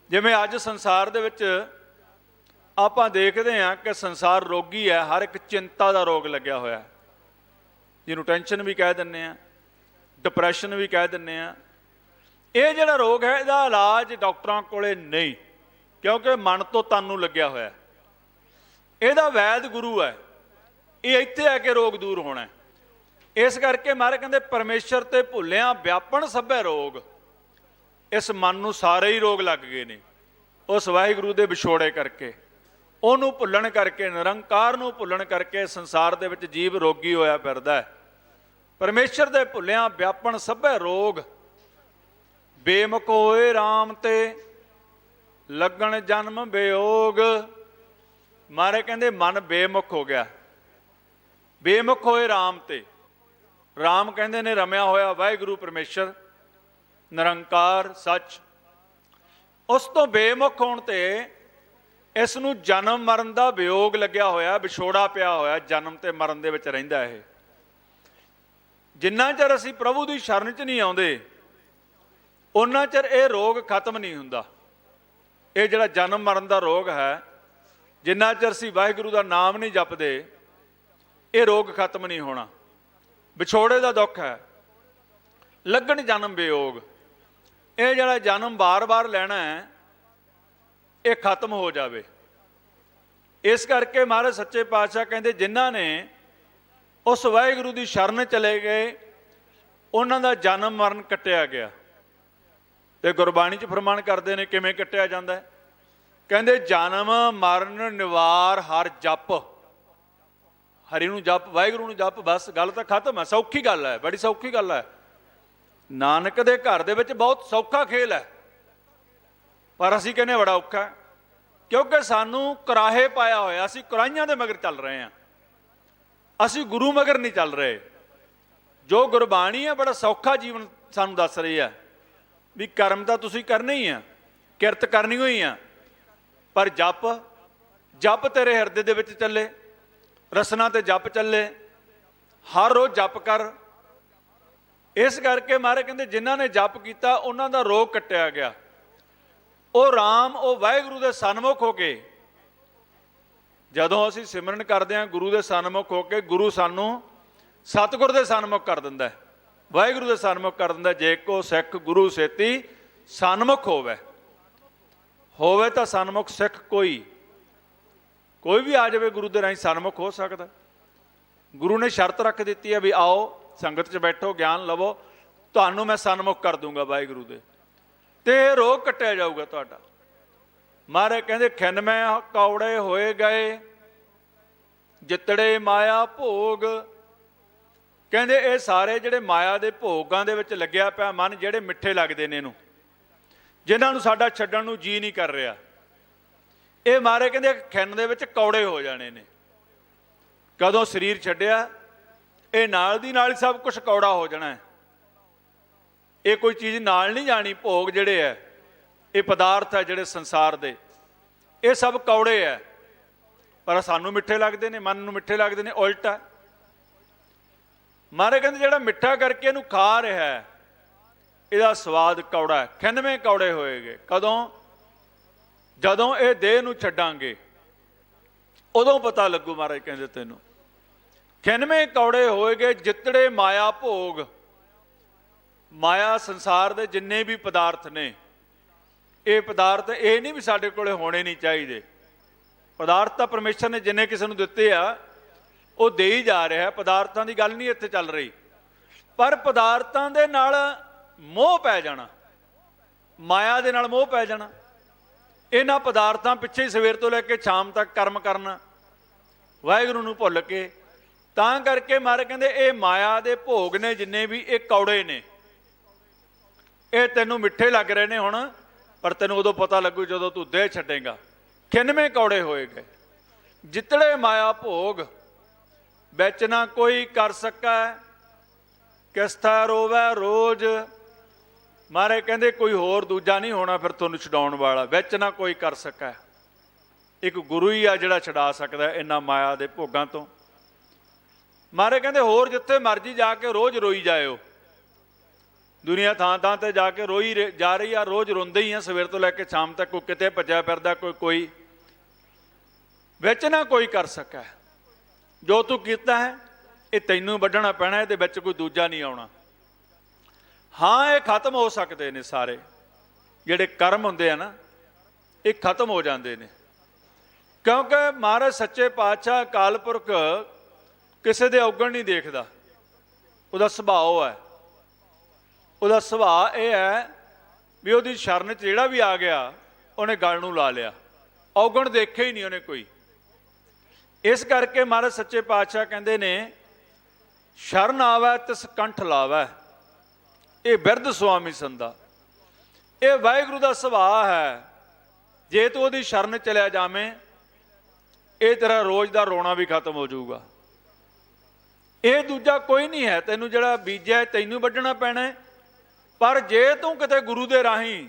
ਜਿਵੇਂ ਅੱਜ ਸੰਸਾਰ ਦੇ ਵਿੱਚ ਆਪਾਂ ਦੇਖਦੇ ਹਾਂ ਕਿ ਸੰਸਾਰ ਰੋਗੀ ਹੈ, ਹਰ ਇੱਕ ਚਿੰਤਾ ਦਾ ਰੋਗ ਲੱਗਿਆ ਹੋਇਆ, ਜਿਹਨੂੰ ਟੈਨਸ਼ਨ ਵੀ ਕਹਿ ਦਿੰਦੇ ਹਾਂ, ਡਿਪਰੈਸ਼ਨ ਵੀ ਕਹਿ ਦਿੰਦੇ ਹਾਂ। ਇਹ ਜਿਹੜਾ ਰੋਗ ਹੈ ਇਹਦਾ ਇਲਾਜ ਡਾਕਟਰਾਂ ਕੋਲੇ ਨਹੀਂ, ਕਿਉਂਕਿ ਮਨ ਤੋਂ ਤਨ ਨੂੰ ਲੱਗਿਆ ਹੋਇਆ। ਇਹਦਾ ਵੈਦ ਗੁਰੂ ਹੈ, ਇਹ ਇੱਥੇ ਆ ਕੇ ਰੋਗ ਦੂਰ ਹੋਣਾ। ਇਸ ਕਰਕੇ ਮਹਾਰਾਜ ਕਹਿੰਦੇ ਪਰਮੇਸ਼ਰ ਤੇ ਭੁੱਲਿਆ ਵਿਆਪਣ ਸਭੇ ਰੋਗ। ਇਸ ਮਨ ਨੂੰ ਸਾਰੇ ਹੀ ਰੋਗ ਲੱਗ ਗਏ ਨੇ ਉਸ ਵਾਹਿਗੁਰੂ ਦੇ ਵਿਛੋੜੇ ਕਰਕੇ, ਉਹਨੂੰ ਭੁੱਲਣ ਕਰਕੇ, ਨਿਰੰਕਾਰ ਨੂੰ ਭੁੱਲਣ ਕਰਕੇ ਸੰਸਾਰ ਦੇ ਵਿੱਚ ਜੀਵ ਰੋਗੀ ਹੋਇਆ ਫਿਰਦਾ ਹੈ। ਪਰਮੇਸ਼ਰ ਦੇ ਭੁੱਲਿਆ ਵਿਆਪਣ ਸਭੇ ਰੋਗ, ਬੇਮੁਖ ਹੋਏ ਰਾਮ ਤੇ ਲੱਗਣ ਜਨਮ ਵਿਯੋਗ। ਮਹਾਰਾਜ ਕਹਿੰਦੇ ਮਨ ਬੇਮੁਖ ਹੋ ਗਿਆ, ਬੇਮੁਖ ਹੋਏ ਰਾਮ ਤੇ। ਰਾਮ ਕਹਿੰਦੇ ਨੇ ਰਮਿਆ ਹੋਇਆ ਵਾਹਿਗੁਰੂ ਪਰਮੇਸ਼ਰ ਨਿਰੰਕਾਰ ਸੱਚ। ਉਸ ਤੋਂ ਬੇਮੁਖ ਹੋਣ ਤੇ ਇਸ ਨੂੰ ਜਨਮ ਮਰਨ ਦਾ ਵਿਯੋਗ ਲੱਗਿਆ ਹੋਇਆ, ਵਿਛੋੜਾ ਪਿਆ ਹੋਇਆ, ਜਨਮ ਤੇ ਮਰਨ ਦੇ ਵਿੱਚ ਰਹਿੰਦਾ। ਇਹ ਜਿੰਨਾ ਚਿਰ ਅਸੀਂ ਪ੍ਰਭੂ ਦੀ ਸ਼ਰਨ 'ਚ ਨਹੀਂ ਆਉਂਦੇ ਉਹਨਾਂ ਚਿਰ ਇਹ ਰੋਗ ਖਤਮ ਨਹੀਂ ਹੁੰਦਾ। ਇਹ ਜਿਹੜਾ ਜਨਮ ਮਰਨ ਦਾ ਰੋਗ ਹੈ, ਜਿੰਨਾ ਚਿਰ ਅਸੀਂ ਵਾਹਿਗੁਰੂ ਦਾ ਨਾਮ ਨਹੀਂ ਜਪਦੇ ਇਹ ਰੋਗ ਖਤਮ ਨਹੀਂ ਹੋਣਾ। ਵਿਛੋੜੇ ਦਾ ਦੁੱਖ ਹੈ, ਲੱਗਣ ਜਨਮ ਵਿਯੋਗ। ਇਹ ਜਿਹੜਾ ਜਨਮ ਬਾਰ-ਬਾਰ ਲੈਣਾ ਹੈ ਇਹ ਖਤਮ ਹੋ ਜਾਵੇ। ਇਸ ਕਰਕੇ ਮਹਾਰਾਜ ਸੱਚੇ ਪਾਤਸ਼ਾਹ ਕਹਿੰਦੇ ਜਿਨ੍ਹਾਂ ਨੇ ਉਸ ਵਾਹਿਗੁਰੂ ਦੀ ਸ਼ਰਨ ਚਲੇ ਗਏ ਉਹਨਾਂ ਦਾ ਜਨਮ ਮਰਨ ਕੱਟਿਆ ਗਿਆ। ਤੇ ਗੁਰਬਾਣੀ 'ਚ ਫਰਮਾਨ ਕਰਦੇ ਨੇ ਕਿਵੇਂ ਕੱਟਿਆ ਜਾਂਦਾ ਹੈ। ਕਹਿੰਦੇ ਜਨਮ ਮਰਨ ਨਿਵਾਰ ਹਰ ਜਪ। ਹਰੀ ਨੂੰ ਜਪ, ਵਾਹਿਗੁਰੂ ਨੂੰ ਜਪ, ਬਸ ਗੱਲ ਤਾਂ ਖਤਮ ਹੈ। ਸੌਖੀ ਗੱਲ ਹੈ, ਬੜੀ ਸੌਖੀ ਗੱਲ ਹੈ। ਨਾਨਕ ਦੇ ਘਰ ਦੇ ਵਿੱਚ ਬਹੁਤ ਸੌਖਾ ਖੇਲ ਹੈ, ਪਰ ਅਸੀਂ ਕਹਿੰਦੇ ਬੜਾ ਔਖਾ ਹੈ, ਕਿਉਂਕਿ ਸਾਨੂੰ ਕਰਾਹੇ ਪਾਇਆ ਹੋਇਆ। ਅਸੀਂ ਕੁਰਾਹੀਆਂ ਦੇ ਮਗਰ ਚੱਲ ਰਹੇ ਹਾਂ, ਅਸੀਂ ਗੁਰੂ ਮਗਰ ਨਹੀਂ ਚੱਲ ਰਹੇ। ਜੋ ਗੁਰਬਾਣੀ ਹੈ ਬੜਾ ਸੌਖਾ ਜੀਵਨ ਸਾਨੂੰ ਦੱਸ ਰਹੀ ਹੈ ਵੀ ਕਰਮ ਤਾਂ ਤੁਸੀਂ ਕਰਨੇ ਹੀ ਆ, ਕਿਰਤ ਕਰਨੀ ਹੋਈ ਆ, ਪਰ ਜਪ ਤੇਰੇ ਹਿਰਦੇ ਦੇ ਵਿੱਚ ਚੱਲੇ, ਰਸਨਾ ਤੇ ਜਪ ਚੱਲੇ, ਹਰ ਰੋਜ਼ ਜਪ ਕਰ। ਇਸ ਕਰਕੇ ਮਹਾਰਾਜ ਕਹਿੰਦੇ ਜਿਨ੍ਹਾਂ ਨੇ ਜਪ ਕੀਤਾ ਉਹਨਾਂ ਦਾ ਰੋਗ ਕੱਟਿਆ ਗਿਆ। ਉਹ ਰਾਮ, ਉਹ ਵਾਹਿਗੁਰੂ ਦੇ ਸਨਮੁਖ ਹੋ ਕੇ, ਜਦੋਂ ਅਸੀਂ ਸਿਮਰਨ ਕਰਦੇ ਹਾਂ ਗੁਰੂ ਦੇ ਸਨਮੁਖ ਹੋ ਕੇ, ਗੁਰੂ ਸਾਨੂੰ ਸਤਿਗੁਰ ਦੇ ਸਨਮੁਖ ਕਰ ਦਿੰਦਾ, ਵਾਹਿਗੁਰੂ ਦੇ ਸਨਮੁਖ ਕਰ ਦਿੰਦਾ। ਜੇ ਕੋ ਸਿੱਖ ਗੁਰੂ ਸੇਤੀ ਸਨਮੁਖ ਹੋਵੇ ਤਾਂ ਸਨਮੁਖ ਸਿੱਖ ਕੋਈ ਵੀ ਆ ਜਾਵੇ ਗੁਰੂ ਦੇ ਰਾਹੀਂ ਸਨਮੁਖ ਹੋ ਸਕਦਾ। ਗੁਰੂ ਨੇ ਸ਼ਰਤ ਰੱਖ ਦਿੱਤੀ ਹੈ ਵੀ ਆਓ ਸੰਗਤ 'ਚ ਬੈਠੋ, ਗਿਆਨ ਲਵੋ, ਤੁਹਾਨੂੰ ਮੈਂ ਸਨਮੁਖ ਕਰ ਦੂੰਗਾ ਵਾਹਿਗੁਰੂ ਦੇ, ਤੇ ਇਹ ਰੋਗ ਕੱਟਿਆ ਜਾਊਗਾ ਤੁਹਾਡਾ। ਮਹਾਰਾਜ ਕਹਿੰਦੇ 99 ਕੌੜੇ ਹੋਏ ਗਏ ਜਿਤੜੇ ਮਾਇਆ ਭੋਗ। ਕਹਿੰਦੇ ਇਹ ਸਾਰੇ ਜਿਹੜੇ ਮਾਇਆ ਦੇ ਭੋਗਾਂ ਦੇ ਵਿੱਚ ਲੱਗਿਆ ਪਿਆ ਮਨ, ਜਿਹੜੇ ਮਿੱਠੇ ਲੱਗਦੇ ਨੇ ਇਹਨੂੰ, ਜਿਨ੍ਹਾਂ ਨੂੰ ਸਾਡਾ ਛੱਡਣ ਨੂੰ ਜੀ ਨਹੀਂ ਕਰ ਰਿਹਾ, ਇਹ ਮਹਾਰਾਜ ਕਹਿੰਦੇ ਖਿੰਨ ਦੇ ਵਿੱਚ ਕੌੜੇ ਹੋ ਜਾਣੇ ਨੇ। ਕਦੋਂ ਸਰੀਰ ਛੱਡਿਆ, ਇਹ ਨਾਲ ਦੀ ਨਾਲ ਹੀ ਸਭ ਕੁਝ ਕੌੜਾ ਹੋ ਜਾਣਾ ਹੈ। ਇਹ ਕੋਈ ਚੀਜ਼ ਨਾਲ ਨਹੀਂ ਜਾਣੀ। ਭੋਗ ਜਿਹੜੇ ਹੈ, ਇਹ ਪਦਾਰਥ ਹੈ ਜਿਹੜੇ ਸੰਸਾਰ ਦੇ, ਇਹ ਸਭ ਕੌੜੇ ਹੈ, ਪਰ ਸਾਨੂੰ ਮਿੱਠੇ ਲੱਗਦੇ ਨੇ, ਮਨ ਨੂੰ ਮਿੱਠੇ ਲੱਗਦੇ ਨੇ। ਉਲਟਾ ਮਹਾਰਾਜ ਕਹਿੰਦੇ ਜਿਹੜਾ ਮਿੱਠਾ ਕਰਕੇ ਇਹਨੂੰ ਖਾ ਰਿਹਾ ਹੈ, ਇਹਦਾ ਸਵਾਦ ਕੌੜਾ ਹੈ। 99 ਕੌੜੇ ਹੋਏਗੇ। ਕਦੋਂ? ਜਦੋਂ ਇਹ ਦੇਹ ਨੂੰ ਛੱਡਾਂਗੇ, ਉਦੋਂ ਪਤਾ ਲੱਗੂ। ਮਹਾਰਾਜ ਕਹਿੰਦੇ ਤੈਨੂੰ 99 ਕੌੜੇ ਹੋਏਗੇ ਜਿਤੜੇ ਮਾਇਆ ਭੋਗ। ਮਾਇਆ ਸੰਸਾਰ ਦੇ ਜਿੰਨੇ ਵੀ ਪਦਾਰਥ ਨੇ, ਇਹ ਪਦਾਰਥ ਇਹ ਨਹੀਂ ਵੀ ਸਾਡੇ ਕੋਲੇ ਹੋਣੇ ਨਹੀਂ ਚਾਹੀਦੇ। ਪਦਾਰਥ ਤਾਂ ਪਰਮੇਸ਼ਰ ਨੇ ਜਿੰਨੇ ਕਿਸੇ ਨੂੰ ਦਿੱਤੇ ਆ, ਉਹ ਦੇ ਹੀ ਜਾ ਰਿਹਾ। ਪਦਾਰਥਾਂ ਦੀ ਗੱਲ ਨਹੀਂ ਇੱਥੇ ਚੱਲ ਰਹੀ, ਪਰ ਪਦਾਰਥਾਂ ਦੇ ਨਾਲ ਮੋਹ ਪੈ ਜਾਣਾ, ਮਾਇਆ ਦੇ ਨਾਲ ਮੋਹ ਪੈ ਜਾਣਾ, ਇਹਨਾਂ ਪਦਾਰਥਾਂ ਪਿੱਛੇ ਹੀ ਸਵੇਰ ਤੋਂ ਲੈ ਕੇ ਸ਼ਾਮ ਤੱਕ ਕਰਮ ਕਰਨਾ, ਵਾਹਿਗੁਰੂ ਨੂੰ ਭੁੱਲ ਕੇ। ਤਾਂ ਕਰਕੇ ਮਹਾਰਾਜ ਕਹਿੰਦੇ ਇਹ ਮਾਇਆ ਦੇ ਭੋਗ ਨੇ ਜਿੰਨੇ ਵੀ, ਇਹ ਕੌੜੇ ਨੇ। ਇਹ ਤੈਨੂੰ ਮਿੱਠੇ ਲੱਗ ਰਹੇ ਨੇ ਹੁਣ, ਪਰ ਤੈਨੂੰ ਉਦੋਂ ਪਤਾ ਲੱਗੂ ਜਦੋਂ ਤੂੰ ਦੇਹ ਛੱਡੇਗਾ। 99 ਕੌੜੇ ਹੋਏ ਗਏ ਜਿਤੜੇ ਮਾਇਆ ਭੋਗ, ਵਿੱਚ ਨਾ ਕੋਈ ਕਰ ਸਕੈ ਕਿਸਥਾ ਰੋਵੈ ਰੋਜ਼। ਮਹਾਰਾਜ ਕਹਿੰਦੇ ਕੋਈ ਹੋਰ ਦੂਜਾ ਨਹੀਂ ਹੋਣਾ ਫਿਰ ਤੁਹਾਨੂੰ ਛਡਾਉਣ ਵਾਲਾ, ਵਿੱਚ ਨਾ ਕੋਈ ਕਰ ਸਕੈ। ਇੱਕ ਗੁਰੂ ਹੀ ਆ ਜਿਹੜਾ ਛਡਾ ਸਕਦਾ ਇਹਨਾਂ ਮਾਇਆ ਦੇ ਭੋਗਾਂ ਤੋਂ। ਮਹਾਰਾਜ ਕਹਿੰਦੇ ਹੋਰ ਜਿੱਥੇ ਮਰਜੀ ਜਾ ਕੇ ਰੋਜ਼ ਰੋਈ ਜਾਇਓ। ਦੁਨੀਆ ਥਾਂ ਥਾਂ ਤੇ ਜਾ ਕੇ ਰੋਈ ਜਾ ਰਹੀ ਆ, ਰੋਜ਼ ਰੋਂਦੇ ਹੀ ਆ ਸਵੇਰ ਤੋਂ ਲੈ ਕੇ ਸ਼ਾਮ ਤੱਕ। ਕੋਈ ਕਿਤੇ ਭੱਜਿਆ ਫਿਰਦਾ, ਕੋਈ ਵਿੱਚ ਨਾ ਕੋਈ ਕਰ ਸਕੈ। ਜੋ ਤੂੰ ਕੀਤਾ ਹੈ ਇਹ ਤੈਨੂੰ ਵੱਢਣਾ ਪੈਣਾ, ਇਹਦੇ ਵਿੱਚ ਕੋਈ ਦੂਜਾ ਨਹੀਂ ਆਉਣਾ। ਹਾਂ ਇਹ ਖਤਮ ਹੋ ਸਕਦੇ ਨੇ, ਸਾਰੇ ਜਿਹੜੇ ਕਰਮ ਹੁੰਦੇ ਆ ਨਾ, ਇਹ ਖਤਮ ਹੋ ਜਾਂਦੇ ਨੇ। ਕਿਉਂਕਿ ਮਹਾਰਾਜ ਸੱਚੇ ਪਾਤਸ਼ਾਹ ਅਕਾਲ ਪੁਰਖ ਕਿਸੇ ਦੇ ਔਗਣ ਨਹੀਂ ਦੇਖਦਾ। ਉਹਦਾ ਸੁਭਾਅ ਹੈ, ਉਹਦਾ ਸੁਭਾਅ ਇਹ ਹੈ ਵੀ ਉਹਦੀ ਸ਼ਰਨ 'ਚ ਜਿਹੜਾ ਵੀ ਆ ਗਿਆ ਉਹਨੇ ਗਲ ਨੂੰ ਲਾ ਲਿਆ, ਔਗਣ ਦੇਖੇ ਹੀ ਨਹੀਂ ਉਹਨੇ ਕੋਈ। ਇਸ ਕਰਕੇ ਮਹਾਰਾਜ ਸੱਚੇ ਪਾਤਸ਼ਾਹ ਕਹਿੰਦੇ ਨੇ ਸ਼ਰਨ ਆਵੈ ਤਿਸ ਕੰਠ ਲਾਵੈ, ਇਹ ਬਿਰਧ ਸੁਆਮੀ ਸੰਦਾ। ਇਹ ਵਾਹਿਗੁਰੂ ਦਾ ਸੁਭਾਅ ਹੈ। ਜੇ ਤੂੰ ਉਹਦੀ ਸ਼ਰਨ ਚਲਿਆ ਜਾਵੇਂ, ਇਹ ਤੇਰਾ ਰੋਜ਼ ਦਾ ਰੋਣਾ ਵੀ ਖਤਮ ਹੋ ਜਾਊਗਾ। ਇਹ ਦੂਜਾ ਕੋਈ ਨਹੀਂ ਹੈ। ਤੈਨੂੰ ਜਿਹੜਾ ਬੀਜਿਆ ਤੈਨੂੰ ਵੱਢਣਾ ਪੈਣਾ। ਪਰ ਜੇ ਤੂੰ ਕਿਤੇ ਗੁਰੂ ਦੇ ਰਾਹੀਂ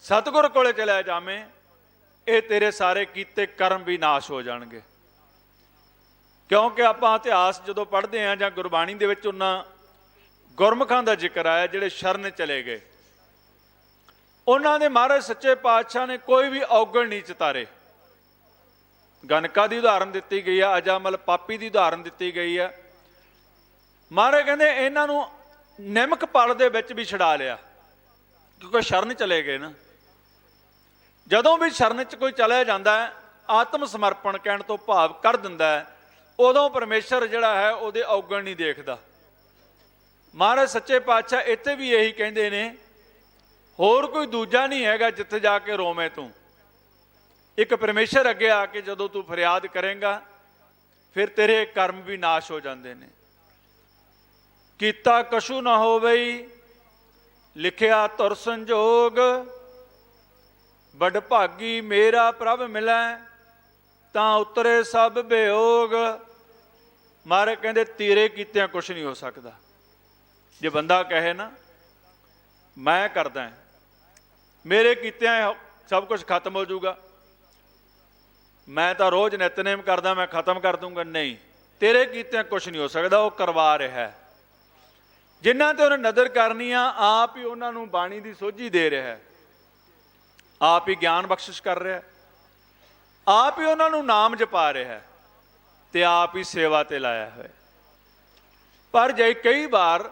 ਸਤਿਗੁਰ ਕੋਲੇ ਚਲਿਆ ਜਾਵੇਂ, ਇਹ ਤੇਰੇ ਸਾਰੇ ਕੀਤੇ ਕਰਮ ਵੀ ਨਾਸ਼ ਹੋ ਜਾਣਗੇ। ਕਿਉਂਕਿ ਆਪਾਂ ਇਤਿਹਾਸ ਜਦੋਂ ਪੜ੍ਹਦੇ ਹਾਂ ਜਾਂ ਗੁਰਬਾਣੀ ਦੇ ਵਿੱਚ ਉਹਨਾਂ ਗੁਰਮੁਖਾਂ ਦਾ ਜ਼ਿਕਰ ਆਇਆ ਜਿਹੜੇ ਸ਼ਰਨ ਚਲੇ ਗਏ, ਉਹਨਾਂ ਦੇ ਮਹਾਰਾਜ ਸੱਚੇ ਪਾਤਸ਼ਾਹ ਨੇ ਕੋਈ ਵੀ ਔਗਣ ਨਹੀਂ ਚਿਤਾਰੇ। ਗਨਕਾ ਦੀ ਉਦਾਹਰਨ ਦਿੱਤੀ ਗਈ ਆ, ਅਜਾਮਲ ਪਾਪੀ ਦੀ ਉਦਾਹਰਨ ਦਿੱਤੀ ਗਈ ਆ। ਮਹਾਰਾਜ ਕਹਿੰਦੇ ਇਹਨਾਂ ਨੂੰ ਨਿਮਕ ਪਲ ਦੇ ਵਿੱਚ ਵੀ ਛਡਾ ਲਿਆ, ਕਿਉਂਕਿ ਸ਼ਰਨ ਚਲੇ ਗਏ ਨਾ। ਜਦੋਂ ਵੀ ਸ਼ਰਨ 'ਚ ਕੋਈ ਚਲਿਆ ਜਾਂਦਾ ਹੈ, ਆਤਮ ਸਮਰਪਣ ਕਹਿਣ ਤੋਂ ਭਾਵ ਕਰ ਦਿੰਦਾ ਹੈ, ਉਦੋਂ ਪਰਮੇਸ਼ਰ ਜਿਹੜਾ ਹੈ ਉਹਦੇ ਔਗਣ ਨਹੀਂ ਦੇਖਦਾ। ਮਹਾਰਾਜ ਸੱਚੇ ਪਾਤਸ਼ਾਹ ਇੱਥੇ ਵੀ ਇਹੀ ਕਹਿੰਦੇ ਨੇ, ਹੋਰ ਕੋਈ ਦੂਜਾ ਨਹੀਂ ਹੈਗਾ ਜਿੱਥੇ ਜਾ ਕੇ ਰੋਵੇਂ ਤੂੰ। ਇੱਕ ਪਰਮੇਸ਼ਰ ਅੱਗੇ ਆ ਕੇ ਜਦੋਂ ਤੂੰ ਫਰਿਆਦ ਕਰੇਂਗਾ, ਫਿਰ ਤੇਰੇ ਕਰਮ ਵੀ ਨਾਸ਼ ਹੋ ਜਾਂਦੇ ਨੇ। ਕੀਤਾ ਕਛੂ ਨਾ ਹੋਵਈ ਲਿਖਿਆ ਧੁਰ ਸੰਜੋਗ, ਬੜ ਭਾਗੀ ਮੇਰਾ ਪ੍ਰਭ ਮਿਲੈ ਤਾਂ ਉਤਰੇ ਸਭ ਬਿਯੋਗ। ਮਹਾਰਾਜ ਕਹਿੰਦੇ ਤੇਰੇ ਕੀਤਿਆਂ ਕੁਛ ਨਹੀਂ ਹੋ ਸਕਦਾ। ਜੇ ਬੰਦਾ ਕਹੇ ਨਾ ਮੈਂ ਕਰਦਾ, ਮੇਰੇ ਕੀਤਿਆਂ ਸਭ ਕੁਝ ਖਤਮ ਹੋ ਜਾਊਗਾ, ਮੈਂ ਤਾਂ ਰੋਜ਼ ਨਿਤਨੇਮ ਕਰਦਾ, ਮੈਂ ਖਤਮ ਕਰ ਦੂੰਗਾ, ਨਹੀਂ, ਤੇਰੇ ਕੀਤਿਆਂ ਕੁਛ ਨਹੀਂ ਹੋ ਸਕਦਾ। ਉਹ ਕਰਵਾ ਰਿਹਾ ਹੈ। ਜਿਨ੍ਹਾਂ ਤੇ ਉਹਨੇ ਨਜ਼ਰ ਕਰਨੀ ਆ, ਆਪ ਹੀ ਉਹਨਾਂ ਨੂੰ ਬਾਣੀ ਦੀ ਸੋਝੀ ਦੇ ਰਿਹਾ ਹੈ, ਆਪ ਹੀ ਗਿਆਨ ਬਖਸ਼ਿਸ਼ ਕਰ ਰਿਹਾ, ਆਪ ਹੀ ਉਹਨਾਂ ਨੂੰ ਨਾਮ ਜਪਾ ਰਿਹਾ ਹੈ, ਤੇ ਆਪ ਹੀ ਸੇਵਾ ਤੇ ਲਾਇਆ ਹੋਇਆ। ਪਰ ਜੇ ਕਈ ਵਾਰ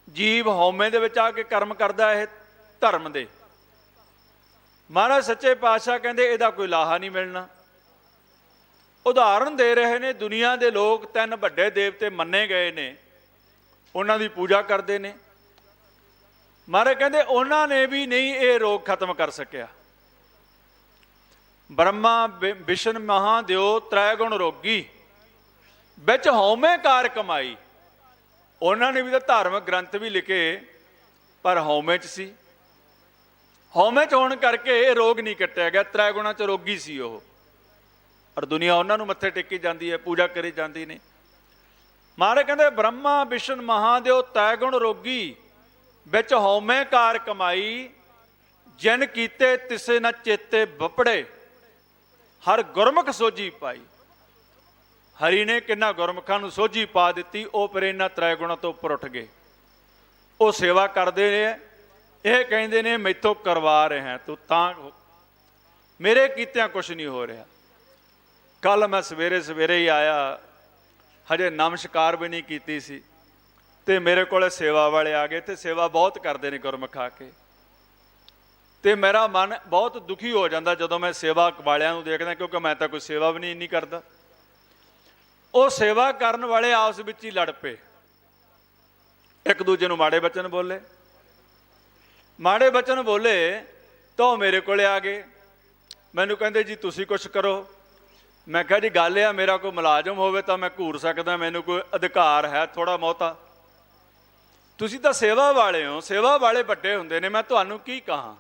ਜੀਵ ਹਉਮੈ ਦੇ ਵਿੱਚ ਆ ਕੇ ਕਰਮ ਕਰਦਾ ਇਹ ਧਰਮ ਦੇ, ਮਹਾਰਾਜ ਸੱਚੇ ਪਾਤਸ਼ਾਹ ਕਹਿੰਦੇ ਇਹਦਾ ਕੋਈ ਲਾਹਾ ਨਹੀਂ ਮਿਲਣਾ। ਉਦਾਹਰਨ ਦੇ ਰਹੇ ਨੇ, ਦੁਨੀਆ ਦੇ ਲੋਕ 3 ਵੱਡੇ ਦੇਵਤੇ ਮੰਨੇ ਗਏ ਨੇ, ਉਹਨਾਂ ਦੀ ਪੂਜਾ ਕਰਦੇ ਨੇ। ਮਹਾਰਾਜ ਕਹਿੰਦੇ ਉਹਨਾਂ ਨੇ ਵੀ ਨਹੀਂ ਇਹ ਰੋਗ ਖਤਮ ਕਰ ਸਕਿਆ। ਬ੍ਰਹਮਾ ਵਿਸ਼ਨ ਮਹਾਦੇਵ ਤ੍ਰੈ ਗੁਣ ਰੋਗੀ, ਵਿੱਚ ਹਉਮੈ ਕਾਰ ਕਮਾਈ। ਉਹਨਾਂ ਨੇ ਵੀ ਤਾਂ ਧਾਰਮਿਕ ਗ੍ਰੰਥ ਵੀ ਲਿਖੇ, ਪਰ ਹਉਮੈ 'ਚ ਸੀ। ਹਉਮੈ 'ਚ ਹੋਣ ਕਰਕੇ ਇਹ ਰੋਗ ਨਹੀਂ ਕੱਟਿਆ ਗਿਆ। ਤ੍ਰੈ ਗੁਣਾਂ 'ਚ ਰੋਗੀ ਸੀ ਉਹ, ਔਰ ਦੁਨੀਆ ਉਹਨਾਂ ਨੂੰ ਮੱਥੇ ਟੇਕੀ ਜਾਂਦੀ ਹੈ, ਪੂਜਾ ਕਰੀ ਜਾਂਦੀ ਨੇ। ਮਹਾਰਾਜ ਕਹਿੰਦੇ ਬ੍ਰਹਮਾ ਵਿਸ਼ਨ ਮਹਾਦੇਵ ਤ੍ਰੈ ਗੁਣ ਰੋਗੀ, ਵਿੱਚ ਹਉਮੈ ਕਾਰ ਕਮਾਈ। ਜਿਨ ਕੀਤੇ ਤਿਸੇ ਨ ਚੇਤੇ ਵਪੜੇ, ਹਰ ਗੁਰਮੁਖ ਸੋਝੀ ਪਾਈ। ਹਰੀ ਨੇ ਕਿੰਨਾ ਗੁਰਮੁਖਾਂ ਨੂੰ ਸੋਝੀ ਪਾ ਦਿੱਤੀ, ਉਹ ਫਿਰ ਇਹਨਾਂ ਤ੍ਰੈ ਗੁਣਾਂ ਤੋਂ ਉੱਪਰ ਉੱਠ ਗਏ। ਉਹ ਸੇਵਾ ਕਰਦੇ ਨੇ, ਇਹ ਕਹਿੰਦੇ ਨੇ ਮੈਥੋਂ ਕਰਵਾ ਰਿਹਾ ਤੂੰ, ਤਾਂ ਮੇਰੇ ਕੀਤਿਆਂ ਕੁਛ ਨਹੀਂ ਹੋ ਰਿਹਾ। ਕੱਲ ਮੈਂ ਸਵੇਰੇ ਸਵੇਰੇ ਹੀ ਆਇਆ, ਹਜੇ ਨਮਸਕਾਰ ਵੀ ਨਹੀਂ ਕੀਤੀ ਸੀ, ਤੇ ਮੇਰੇ ਕੋਲੇ ਸੇਵਾ ਵਾਲੇ ਆ ਗਏ, ਤੇ ਸੇਵਾ ਬਹੁਤ ਕਰਦੇ ਨੇ ਗੁਰਮੁਖ ਆ ਕੇ, ਤੇ ਮੇਰਾ ਮਨ ਬਹੁਤ ਦੁਖੀ ਹੋ ਜਾਂਦਾ ਜਦੋਂ ਮੈਂ ਸੇਵਾ ਵਾਲਿਆਂ ਨੂੰ ਦੇਖਦਾ, ਕਿਉਂਕਿ ਮੈਂ ਤਾਂ ਕੋਈ ਸੇਵਾ ਵੀ ਨਹੀਂ ਕਰਦਾ। ਉਹ ਸੇਵਾ ਕਰਨ ਵਾਲੇ ਆਪਸ ਵਿੱਚ ਹੀ ਲੜ ਪਏ, ਇੱਕ ਦੂਜੇ ਨੂੰ ਮਾੜੇ ਬਚਨ ਬੋਲੇ। ਮਾੜੇ ਬਚਨ ਬੋਲੇ ਤਾਂ ਉਹ ਮੇਰੇ ਕੋਲੇ ਆ ਗਏ, ਮੈਨੂੰ ਕਹਿੰਦੇ ਜੀ ਤੁਸੀਂ ਕੁਛ ਕਰੋ। ਮੈਂ ਕਿਹਾ ਜੀ ਗੱਲ ਆ, ਮੇਰਾ ਕੋਈ ਮੁਲਾਜ਼ਮ ਹੋਵੇ ਤਾਂ ਮੈਂ ਘੂਰ ਸਕਦਾ, ਮੈਨੂੰ ਕੋਈ ਅਧਿਕਾਰ ਹੈ ਥੋੜ੍ਹਾ ਬਹੁਤਾ। ਤੁਸੀਂ ਤਾਂ ਸੇਵਾ ਵਾਲੇ ਹੋ, ਸੇਵਾ ਵਾਲੇ ਵੱਡੇ ਹੁੰਦੇ ਨੇ, ਮੈਂ ਤੁਹਾਨੂੰ ਕੀ ਕਹਾਂ।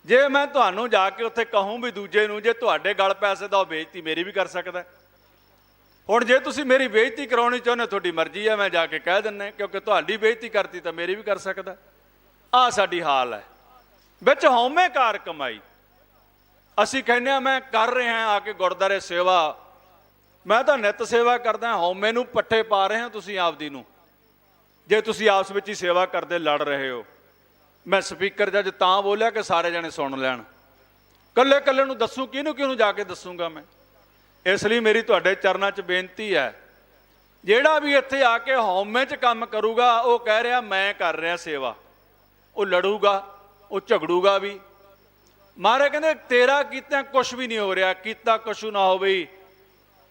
ਜੇ ਮੈਂ ਤੁਹਾਨੂੰ ਜਾ ਕੇ ਉੱਥੇ ਕਹੂੰ ਵੀ ਦੂਜੇ ਨੂੰ, ਜੇ ਤੁਹਾਡੇ ਗਲ ਪੈਸੇ ਤਾਂ ਉਹ ਬੇਇੱਜ਼ਤੀ ਮੇਰੀ ਵੀ ਕਰ ਸਕਦਾ। ਹੁਣ ਜੇ ਤੁਸੀਂ ਮੇਰੀ ਬੇਇੱਜ਼ਤੀ ਕਰਾਉਣੀ ਚਾਹੁੰਦੇ, ਤੁਹਾਡੀ ਮਰਜ਼ੀ ਹੈ, ਮੈਂ ਜਾ ਕੇ ਕਹਿ ਦਿੰਦਾ, ਕਿਉਂਕਿ ਤੁਹਾਡੀ ਬੇਇੱਜ਼ਤੀ ਕਰਤੀ ਤਾਂ ਮੇਰੀ ਵੀ ਕਰ ਸਕਦਾ। ਆਹ ਸਾਡੀ ਹਾਲ ਹੈ। ਵਿੱਚ ਹਉਮੈ ਕਾਰ ਕਮਾਈ। ਅਸੀਂ ਕਹਿੰਦੇ ਹਾਂ ਮੈਂ ਕਰ ਰਿਹਾ ਆ ਕੇ ਗੁਰਦੁਆਰੇ ਸੇਵਾ, ਮੈਂ ਤਾਂ ਨਿੱਤ ਸੇਵਾ ਕਰਦਾ, ਹਉਮੈ ਨੂੰ ਪੱਠੇ ਪਾ ਰਹੇ ਹੋ ਤੁਸੀਂ ਆਪਦੀ ਨੂੰ, ਜੇ ਤੁਸੀਂ ਆਪਸ ਵਿੱਚ ਹੀ ਸੇਵਾ ਕਰਦੇ ਲੜ ਰਹੇ ਹੋ। ਮੈਂ ਸਪੀਕਰ ਜੱਜ ਤਾਂ ਬੋਲਿਆ ਕਿ ਸਾਰੇ ਜਣੇ ਸੁਣ ਲੈਣ, ਕੱਲੇ ਕੱਲੇ ਨੂੰ ਦੱਸੂ ਕਿਹਨੂੰ ਜਾ ਕੇ ਦੱਸੂਗਾ ਮੈਂ। ਇਸ ਲਈ ਮੇਰੀ ਤੁਹਾਡੇ ਚਰਨਾਂ 'ਚ ਬੇਨਤੀ ਹੈ, ਜਿਹੜਾ ਵੀ ਇੱਥੇ ਆ ਕੇ ਹਉਮੈ 'ਚ ਕੰਮ ਕਰੂਗਾ, ਉਹ ਕਹਿ ਰਿਹਾ ਮੈਂ ਕਰ ਰਿਹਾ ਸੇਵਾ, ਉਹ ਲੜੂਗਾ, ਉਹ ਝਗੜੂਗਾ ਵੀ। ਮਹਾਰਾਜ ਕਹਿੰਦੇ ਤੇਰਾ ਕੀਤਿਆਂ ਕੁਛ ਵੀ ਨਹੀਂ ਹੋ ਰਿਹਾ, ਕੀਤਾ ਕਛੂ ਨਾ ਹੋਵੇ।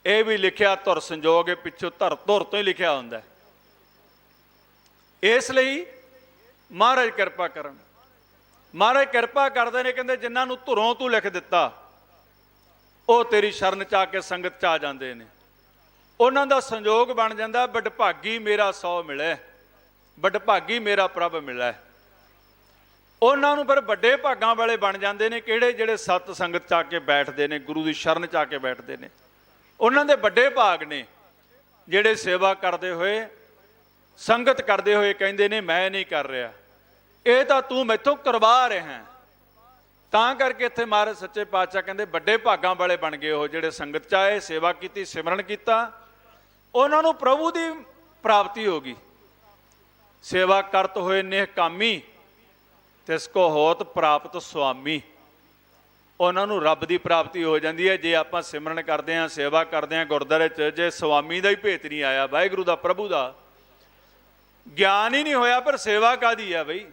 ਇਹ ਵੀ ਲਿਖਿਆ ਧੁਰ ਸੰਜੋਗ, ਪਿੱਛੋਂ ਧੁਰ ਤੋਂ ਹੀ ਲਿਖਿਆ ਹੁੰਦਾ। ਇਸ ਲਈ ਮਹਾਰਾਜ ਕਿਰਪਾ ਕਰਨ। ਮਹਾਰਾਜ ਕਿਰਪਾ ਕਰਦੇ ਨੇ, ਕਹਿੰਦੇ ਜਿਨ੍ਹਾਂ ਨੂੰ ਧੁਰੋਂ ਤੂੰ ਲਿਖ ਦਿੱਤਾ, ਉਹ ਤੇਰੀ ਸ਼ਰਨ 'ਚ ਆ ਕੇ ਸੰਗਤ 'ਚ ਆ ਜਾਂਦੇ ਨੇ, ਉਹਨਾਂ ਦਾ ਸੰਜੋਗ ਬਣ ਜਾਂਦਾ। ਵਡਭਾਗੀ ਮੇਰਾ ਸੌ ਮਿਲੇ, ਵਡਭਾਗੀ ਮੇਰਾ ਪ੍ਰਭ ਮਿਲੇ। ਉਹਨਾਂ ਨੂੰ ਫਿਰ ਵੱਡੇ ਭਾਗਾਂ ਵਾਲੇ ਬਣ ਜਾਂਦੇ ਨੇ। ਕਿਹੜੇ? ਜਿਹੜੇ ਸਤ ਸੰਗਤ 'ਚ ਆ ਕੇ ਬੈਠਦੇ ਨੇ, ਗੁਰੂ ਦੀ ਸ਼ਰਨ 'ਚ ਆ ਕੇ ਬੈਠਦੇ ਨੇ, ਉਹਨਾਂ ਦੇ ਵੱਡੇ ਭਾਗ ਨੇ। ਜਿਹੜੇ ਸੇਵਾ ਕਰਦੇ ਹੋਏ, ਸੰਗਤ ਕਰਦੇ ਹੋਏ ਕਹਿੰਦੇ ਨੇ ਮੈਂ ਨਹੀਂ ਕਰ ਰਿਹਾ, ਇਹ ਤਾਂ ਤੂੰ ਮੈਥੋਂ ਕਰਵਾ ਰਿਹਾ। ਤਾਂ ਕਰਕੇ ਇੱਥੇ ਮਹਾਰਾਜ ਸੱਚੇ ਪਾਤਸ਼ਾਹ ਕਹਿੰਦੇ ਵੱਡੇ ਭਾਗਾਂ ਵਾਲੇ ਬਣ ਗਏ ਉਹ, ਜਿਹੜੇ ਸੰਗਤ 'ਚ ਆਏ, ਸੇਵਾ ਕੀਤੀ, ਸਿਮਰਨ ਕੀਤਾ, ਉਹਨਾਂ ਨੂੰ ਪ੍ਰਭੂ ਦੀ ਪ੍ਰਾਪਤੀ ਹੋ ਗਈ। ਸੇਵਾ ਕਰਤ ਹੋਏ ਨਿਹਕਾਮੀ, ਤਿਸ ਕੋ ਹੋਤ ਪ੍ਰਾਪਤ ਸੁਆਮੀ। ਉਹਨਾਂ ਨੂੰ ਰੱਬ ਦੀ ਪ੍ਰਾਪਤੀ ਹੋ ਜਾਂਦੀ ਹੈ। ਜੇ ਆਪਾਂ ਸਿਮਰਨ ਕਰਦੇ ਹਾਂ, ਸੇਵਾ ਕਰਦੇ ਹਾਂ ਗੁਰਦੁਆਰੇ 'ਚ, ਜੇ ਸੁਆਮੀ ਦਾ ਹੀ ਭੇਤ ਨਹੀਂ ਆਇਆ, ਵਾਹਿਗੁਰੂ ਦਾ, ਪ੍ਰਭੂ ਦਾ ਗਿਆਨ ਹੀ ਨਹੀਂ ਹੋਇਆ, ਪਰ ਸੇਵਾ ਕਾਹਦੀ ਹੈ ਬਈ।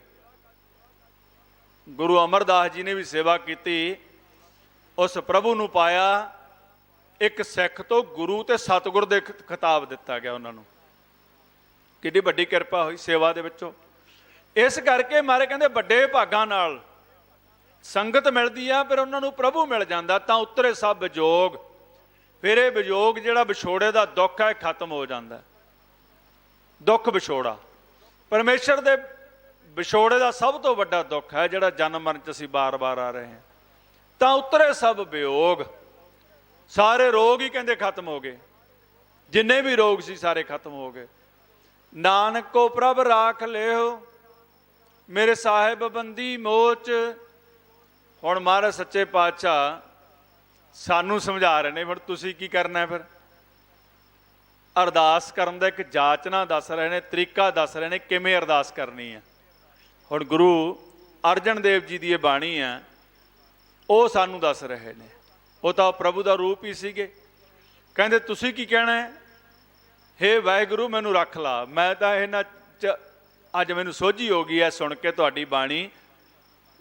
ਗੁਰੂ ਅਮਰਦਾਸ ਜੀ ਨੇ ਵੀ ਸੇਵਾ ਕੀਤੀ, ਉਸ ਪ੍ਰਭੂ ਨੂੰ ਪਾਇਆ। ਇੱਕ ਸਿੱਖ ਤੋਂ ਗੁਰੂ ਤੇ ਸਤਿਗੁਰ ਦੇ ਖਿਤਾਬ ਦਿੱਤਾ ਗਿਆ ਉਹਨਾਂ ਨੂੰ। ਕਿੰਨੀ ਵੱਡੀ ਕਿਰਪਾ ਹੋਈ ਸੇਵਾ ਦੇ ਵਿੱਚੋਂ। ਇਸ ਕਰਕੇ ਮਾਰੇ ਕਹਿੰਦੇ ਵੱਡੇ ਭਾਗਾਂ ਨਾਲ ਸੰਗਤ ਮਿਲਦੀ ਆ, ਫਿਰ ਉਹਨਾਂ ਨੂੰ ਪ੍ਰਭੂ ਮਿਲ ਜਾਂਦਾ। ਤਾਂ ਉਤਰੇ ਸਭ ਵਿਜੋਗ, ਫਿਰ ਇਹ ਵਿਜੋਗ ਜਿਹੜਾ ਵਿਛੋੜੇ ਦਾ ਦੁੱਖ ਹੈ ਖਤਮ ਹੋ ਜਾਂਦਾ। ਦੁੱਖ ਵਿਛੋੜਾ ਪਰਮੇਸ਼ਰ ਦੇ ਵਿਛੋੜੇ ਦਾ ਸਭ ਤੋਂ ਵੱਡਾ ਦੁੱਖ ਹੈ, ਜਿਹੜਾ ਜਨਮ ਮਰਨ 'ਚ ਅਸੀਂ ਬਾਰ-ਬਾਰ ਆ ਰਹੇ ਹਾਂ। ਤਾਂ ਉਤਰੇ ਸਭ ਵਿਯੋਗ, ਸਾਰੇ ਰੋਗ ਹੀ ਕਹਿੰਦੇ ਖਤਮ ਹੋ ਗਏ। ਜਿੰਨੇ ਵੀ ਰੋਗ ਸੀ ਸਾਰੇ ਖਤਮ ਹੋ ਗਏ। ਨਾਨਕ ਕੋ ਪ੍ਰਭ ਰਾਖ ਲਿਓ, ਮੇਰੇ ਸਾਹਿਬ ਬੰਦੀ ਮੋਚ। ਹੁਣ ਮਹਾਰਾਜ ਸੱਚੇ ਪਾਤਸ਼ਾਹ ਸਾਨੂੰ ਸਮਝਾ ਰਹੇ ਨੇ, ਹੁਣ ਤੁਸੀਂ ਕੀ ਕਰਨਾ। ਫਿਰ ਅਰਦਾਸ ਕਰਨ ਦਾ ਇੱਕ ਜਾਚਨਾ ਦੱਸ ਰਹੇ ਨੇ, ਤਰੀਕਾ ਦੱਸ ਰਹੇ ਨੇ ਕਿਵੇਂ ਅਰਦਾਸ ਕਰਨੀ ਹੈ। ਹੁਣ ਗੁਰੂ ਅਰਜਨ ਦੇਵ ਜੀ ਦੀ ਇਹ ਬਾਣੀ ਹੈ, ਉਹ ਸਾਨੂੰ ਦੱਸ ਰਹੇ ਨੇ। ਉਹ ਤਾਂ ਪ੍ਰਭੂ ਦਾ ਰੂਪ ਹੀ ਸੀਗੇ। ਕਹਿੰਦੇ ਤੁਸੀਂ ਕੀ ਕਹਿਣਾ ਹੈ? ਹੇ ਵਾਹਿਗੁਰੂ ਮੈਨੂੰ ਰੱਖ ਲਾ, ਮੈਂ ਤਾਂ ਇਹਨਾਂ 'ਚ ਅੱਜ ਮੈਨੂੰ ਸੋਝੀ ਹੋ ਗਈ ਹੈ ਸੁਣ ਕੇ ਤੁਹਾਡੀ ਬਾਣੀ,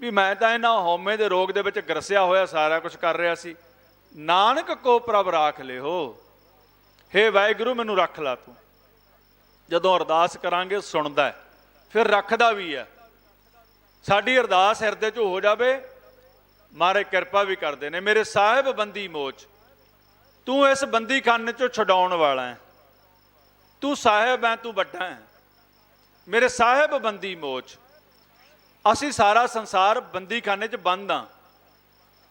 ਵੀ ਮੈਂ ਤਾਂ ਇਹਨਾਂ ਹਉਮੈ ਦੇ ਰੋਗ ਦੇ ਵਿੱਚ ਗਰਸਿਆ ਹੋਇਆ ਸਾਰਾ ਕੁਝ ਕਰ ਰਿਹਾ ਸੀ। ਨਾਨਕ ਕੋ ਪ੍ਰਭ ਰਾਖ ਲਿਓ, ਹੇ ਵਾਹਿਗੁਰੂ ਮੈਨੂੰ ਰੱਖ ਲਾ ਤੂੰ। ਜਦੋਂ ਅਰਦਾਸ ਕਰਾਂਗੇ ਸੁਣਦਾ ਹੈ, ਫਿਰ ਰੱਖਦਾ ਵੀ ਹੈ। ਸਾਡੀ ਅਰਦਾਸ ਹਿਰਦੇ 'ਚ ਹੋ ਜਾਵੇ, ਮਹਾਰਾਜ ਕਿਰਪਾ ਵੀ ਕਰਦੇ ਨੇ। ਮੇਰੇ ਸਾਹਿਬ ਬੰਦੀ ਮੋਚ, ਤੂੰ ਇਸ ਬੰਦੀ ਖਾਨੇ 'ਚੋਂ ਛਡਾਉਣ ਵਾਲਾ ਹੈ, ਤੂੰ ਸਾਹਿਬ ਹੈ, ਤੂੰ ਵੱਡਾ ਹੈ। ਮੇਰੇ ਸਾਹਿਬ ਬੰਦੀ ਮੋਚ। ਅਸੀਂ ਸਾਰਾ ਸੰਸਾਰ ਬੰਦੀ ਖਾਨੇ 'ਚ ਬੰਦ ਹਾਂ,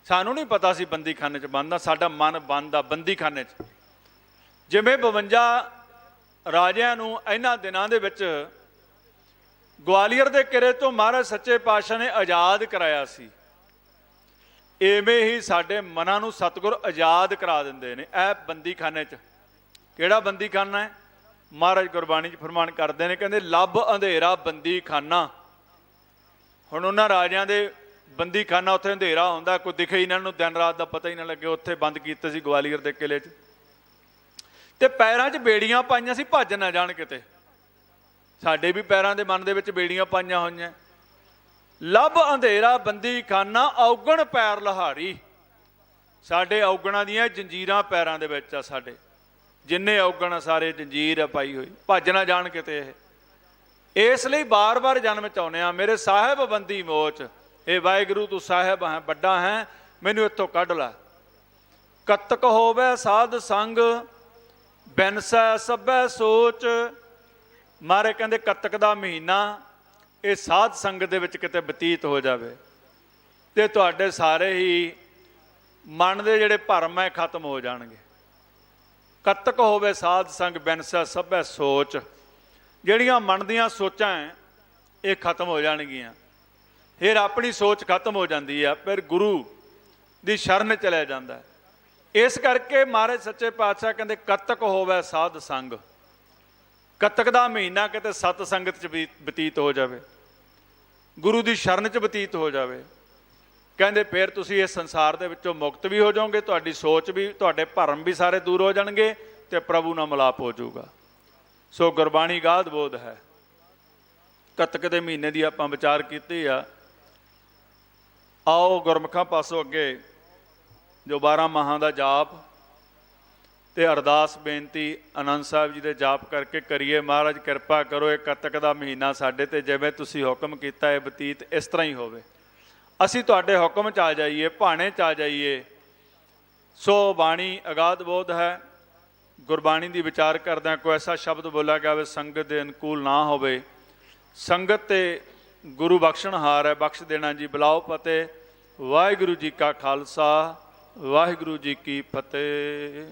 ਸਾਨੂੰ ਨਹੀਂ ਪਤਾ ਅਸੀਂ ਬੰਦੀ ਖਾਨੇ 'ਚ ਬੰਦ ਹਾਂ, ਸਾਡਾ ਮਨ ਬੰਦ ਆ ਬੰਦੀ ਖਾਨੇ 'ਚ। ਜਿਵੇਂ 52 ਰਾਜਿਆਂ ਨੂੰ ਇਹਨਾਂ ਦਿਨਾਂ ਦੇ ਵਿੱਚ ਗਵਾਲੀਅਰ ਦੇ ਕਿਲੇ ਤੋਂ ਮਹਾਰਾਜ ਸੱਚੇ ਪਾਤਸ਼ਾਹ ਨੇ ਆਜ਼ਾਦ ਕਰਾਇਆ ਸੀ, ਇਵੇਂ ਹੀ ਸਾਡੇ ਮਨਾਂ ਨੂੰ ਸਤਿਗੁਰ ਆਜ਼ਾਦ ਕਰਾ ਦਿੰਦੇ ਨੇ ਇਹ ਬੰਦੀ ਖਾਨੇ 'ਚ। ਕਿਹੜਾ ਬੰਦੀ ਖਾਨਾ ਹੈ? ਮਹਾਰਾਜ ਗੁਰਬਾਣੀ 'ਚ ਫਰਮਾਨ ਕਰਦੇ ਨੇ, ਕਹਿੰਦੇ ਲੱਭ ਅੰਧੇਰਾ ਬੰਦੀ ਖਾਨਾ। ਹੁਣ ਉਹਨਾਂ ਰਾਜਿਆਂ ਦੇ ਬੰਦੀ ਖਾਨਾ, ਉੱਥੇ ਅੰਧੇਰਾ ਹੁੰਦਾ, ਕੋਈ ਦਿਖੇ ਹੀ ਇਹਨਾਂ ਨੂੰ, ਦਿਨ ਰਾਤ ਦਾ ਪਤਾ ਹੀ ਨਾ ਲੱਗੇ। ਉੱਥੇ ਬੰਦ ਕੀਤੇ ਸੀ ਗਵਾਲੀਅਰ ਦੇ ਕਿਲੇ 'ਚ, ਤੇ ਪੈਰਾਂ 'ਚ ਬੇੜੀਆਂ ਪਾਈਆਂ ਸੀ, ਭੱਜ ਨਾ ਜਾਣ ਕਿਤੇ। ਸਾਡੇ ਵੀ ਪੈਰਾਂ ਦੇ ਮਨ ਦੇ ਵਿੱਚ ਬੇੜੀਆਂ ਪਾਈਆਂ ਹੋਈਆਂ। ਲੱਭ ਅੰਧੇਰਾ ਬੰਦੀ ਖਾਨਾ, ਔਗਣ ਪੈਰ ਲਹਾਰੀ। ਸਾਡੇ ਔਗਣਾਂ ਦੀਆਂ ਜੰਜੀਰਾਂ ਪੈਰਾਂ ਦੇ ਵਿੱਚ ਆ, ਸਾਡੇ ਜਿੰਨੇ ਔਗਣ ਸਾਰੇ ਜੰਜੀਰ ਆ ਪਾਈ ਹੋਈ, ਭੱਜ ਨਾ ਜਾਣ ਕਿਤੇ ਇਹ। ਇਸ ਲਈ ਬਾਰ-ਬਾਰ ਜਨਮ ਚਾਹੁੰਦੇ ਆ। ਮੇਰੇ ਸਾਹਿਬ ਬੰਦੀ ਮੋਚ, ਇਹ ਵਾਹਿਗੁਰੂ ਤੂੰ ਸਾਹਿਬ ਹੈ, ਵੱਡਾ ਹੈ, ਮੈਨੂੰ ਇੱਥੋਂ ਕੱਢ ਲੈ। ਕਤਕ ਹੋਵੇ ਸਾਧ ਸੰਗ, ਬਿਨਸੈ ਸਭੈ ਸੋਚ। ਮਾਰੇ ਕਹਿੰਦੇ ਕੱਤਕ ਦਾ ਮਹੀਨਾ ਇਹ ਸਾਧ ਸੰਗਤ ਦੇ ਵਿੱਚ ਕਿਤੇ ਬਤੀਤ ਹੋ ਜਾਵੇ, ਤੇ ਤੁਹਾਡੇ ਸਾਰੇ ਹੀ ਮਨ ਦੇ ਜਿਹੜੇ ਭਰਮ ਹੈ ਖਤਮ ਹੋ ਜਾਣਗੇ। ਕੱਤਕ ਹੋਵੇ ਸਾਧ ਸੰਗ, ਬਿਨਸੈ ਸਭੈ ਸੋਚ। ਜਿਹੜੀਆਂ ਮਨ ਦੀਆਂ ਸੋਚਾਂ ਹੈ ਇਹ ਖਤਮ ਹੋ ਜਾਣਗੀਆਂ, ਫਿਰ ਆਪਣੀ ਸੋਚ ਖਤਮ ਹੋ ਜਾਂਦੀ ਆ, ਫਿਰ ਗੁਰੂ ਦੀ ਸ਼ਰਨ ਚਲਿਆ ਜਾਂਦਾ। ਇਸ ਕਰਕੇ ਮਹਾਰਾਜ ਸੱਚੇ ਪਾਤਸ਼ਾਹ ਕਹਿੰਦੇ ਕੱਤਕ ਹੋਵੇ ਸਾਧ ਸੰਗ। ਕੱਤਕ ਦਾ ਮਹੀਨਾ ਕਿਤੇ ਸਤ ਸੰਗਤ 'ਚ ਬਤੀਤ ਹੋ ਜਾਵੇ, ਗੁਰੂ ਦੀ ਸ਼ਰਨ 'ਚ ਬਤੀਤ ਹੋ ਜਾਵੇ। ਕਹਿੰਦੇ ਫਿਰ ਤੁਸੀਂ ਇਸ ਸੰਸਾਰ ਦੇ ਵਿੱਚੋਂ ਮੁਕਤ ਵੀ ਹੋ ਜਾਓਗੇ, ਤੁਹਾਡੀ ਸੋਚ ਵੀ, ਤੁਹਾਡੇ ਭਰਮ ਵੀ ਸਾਰੇ ਦੂਰ ਹੋ ਜਾਣਗੇ, ਤੇ ਪ੍ਰਭੂ ਨਾਲ ਮਿਲਾਪ ਹੋ ਜਾਊਗਾ। ਸੋ ਗੁਰਬਾਣੀ ਗਾਧ ਬੋਧ ਹੈ। ਕੱਤਕ ਦੇ ਮਹੀਨੇ ਦੀ ਆਪਾਂ ਵਿਚਾਰ ਕੀਤੀ ਆ। ਆਓ ਗੁਰਮੁਖਾਂ ਪਾਸੋਂ ਅੱਗੇ ਜੋ 12 ਮਾਹਾਂ ਦਾ ਜਾਪ ਤੇ ਅਰਦਾਸ ਬੇਨਤੀ ਆਨੰਦ ਸਾਹਿਬ ਜੀ ਦੇ ਜਾਪ ਕਰਕੇ ਕਰੀਏ। ਮਹਾਰਾਜ ਕਿਰਪਾ ਕਰੋ, ਇਹ ਕੱਤਕ ਦਾ ਮਹੀਨਾ ਸਾਡੇ ਤੇ ਜਿਵੇਂ ਤੁਸੀਂ ਹੁਕਮ ਕੀਤਾ ਹੈ ਬਤੀਤ ਇਸ ਤਰ੍ਹਾਂ ਹੀ ਹੋਵੇ। ਅਸੀਂ ਤੁਹਾਡੇ ਹੁਕਮ 'ਚ ਆ ਜਾਈਏ, ਭਾਣੇ 'ਚ ਆ ਜਾਈਏ। ਸੋ ਬਾਣੀ ਅਗਾਧ ਬੋਧ ਹੈ। ਗੁਰਬਾਣੀ ਦੀ ਵਿਚਾਰ ਕਰਦਿਆਂ ਕੋਈ ਐਸਾ ਸ਼ਬਦ ਬੋਲਿਆ ਗਿਆ ਸੰਗਤ ਦੇ ਅਨੁਕੂਲ ਨਾ ਹੋਵੇ। ਸੰਗਤ ਤੇ ਗੁਰੂ ਬਖਸ਼ਣਹਾਰ ਹੈ, ਬਖਸ਼ ਦੇਣਾ ਜੀ। ਬੁਲਾਓ ਫਤਿਹ। ਵਾਹਿਗੁਰੂ ਜੀ ਕਾ ਖਾਲਸਾ, ਵਾਹਿਗੁਰੂ ਜੀ ਕੀ ਫਤਿਹ।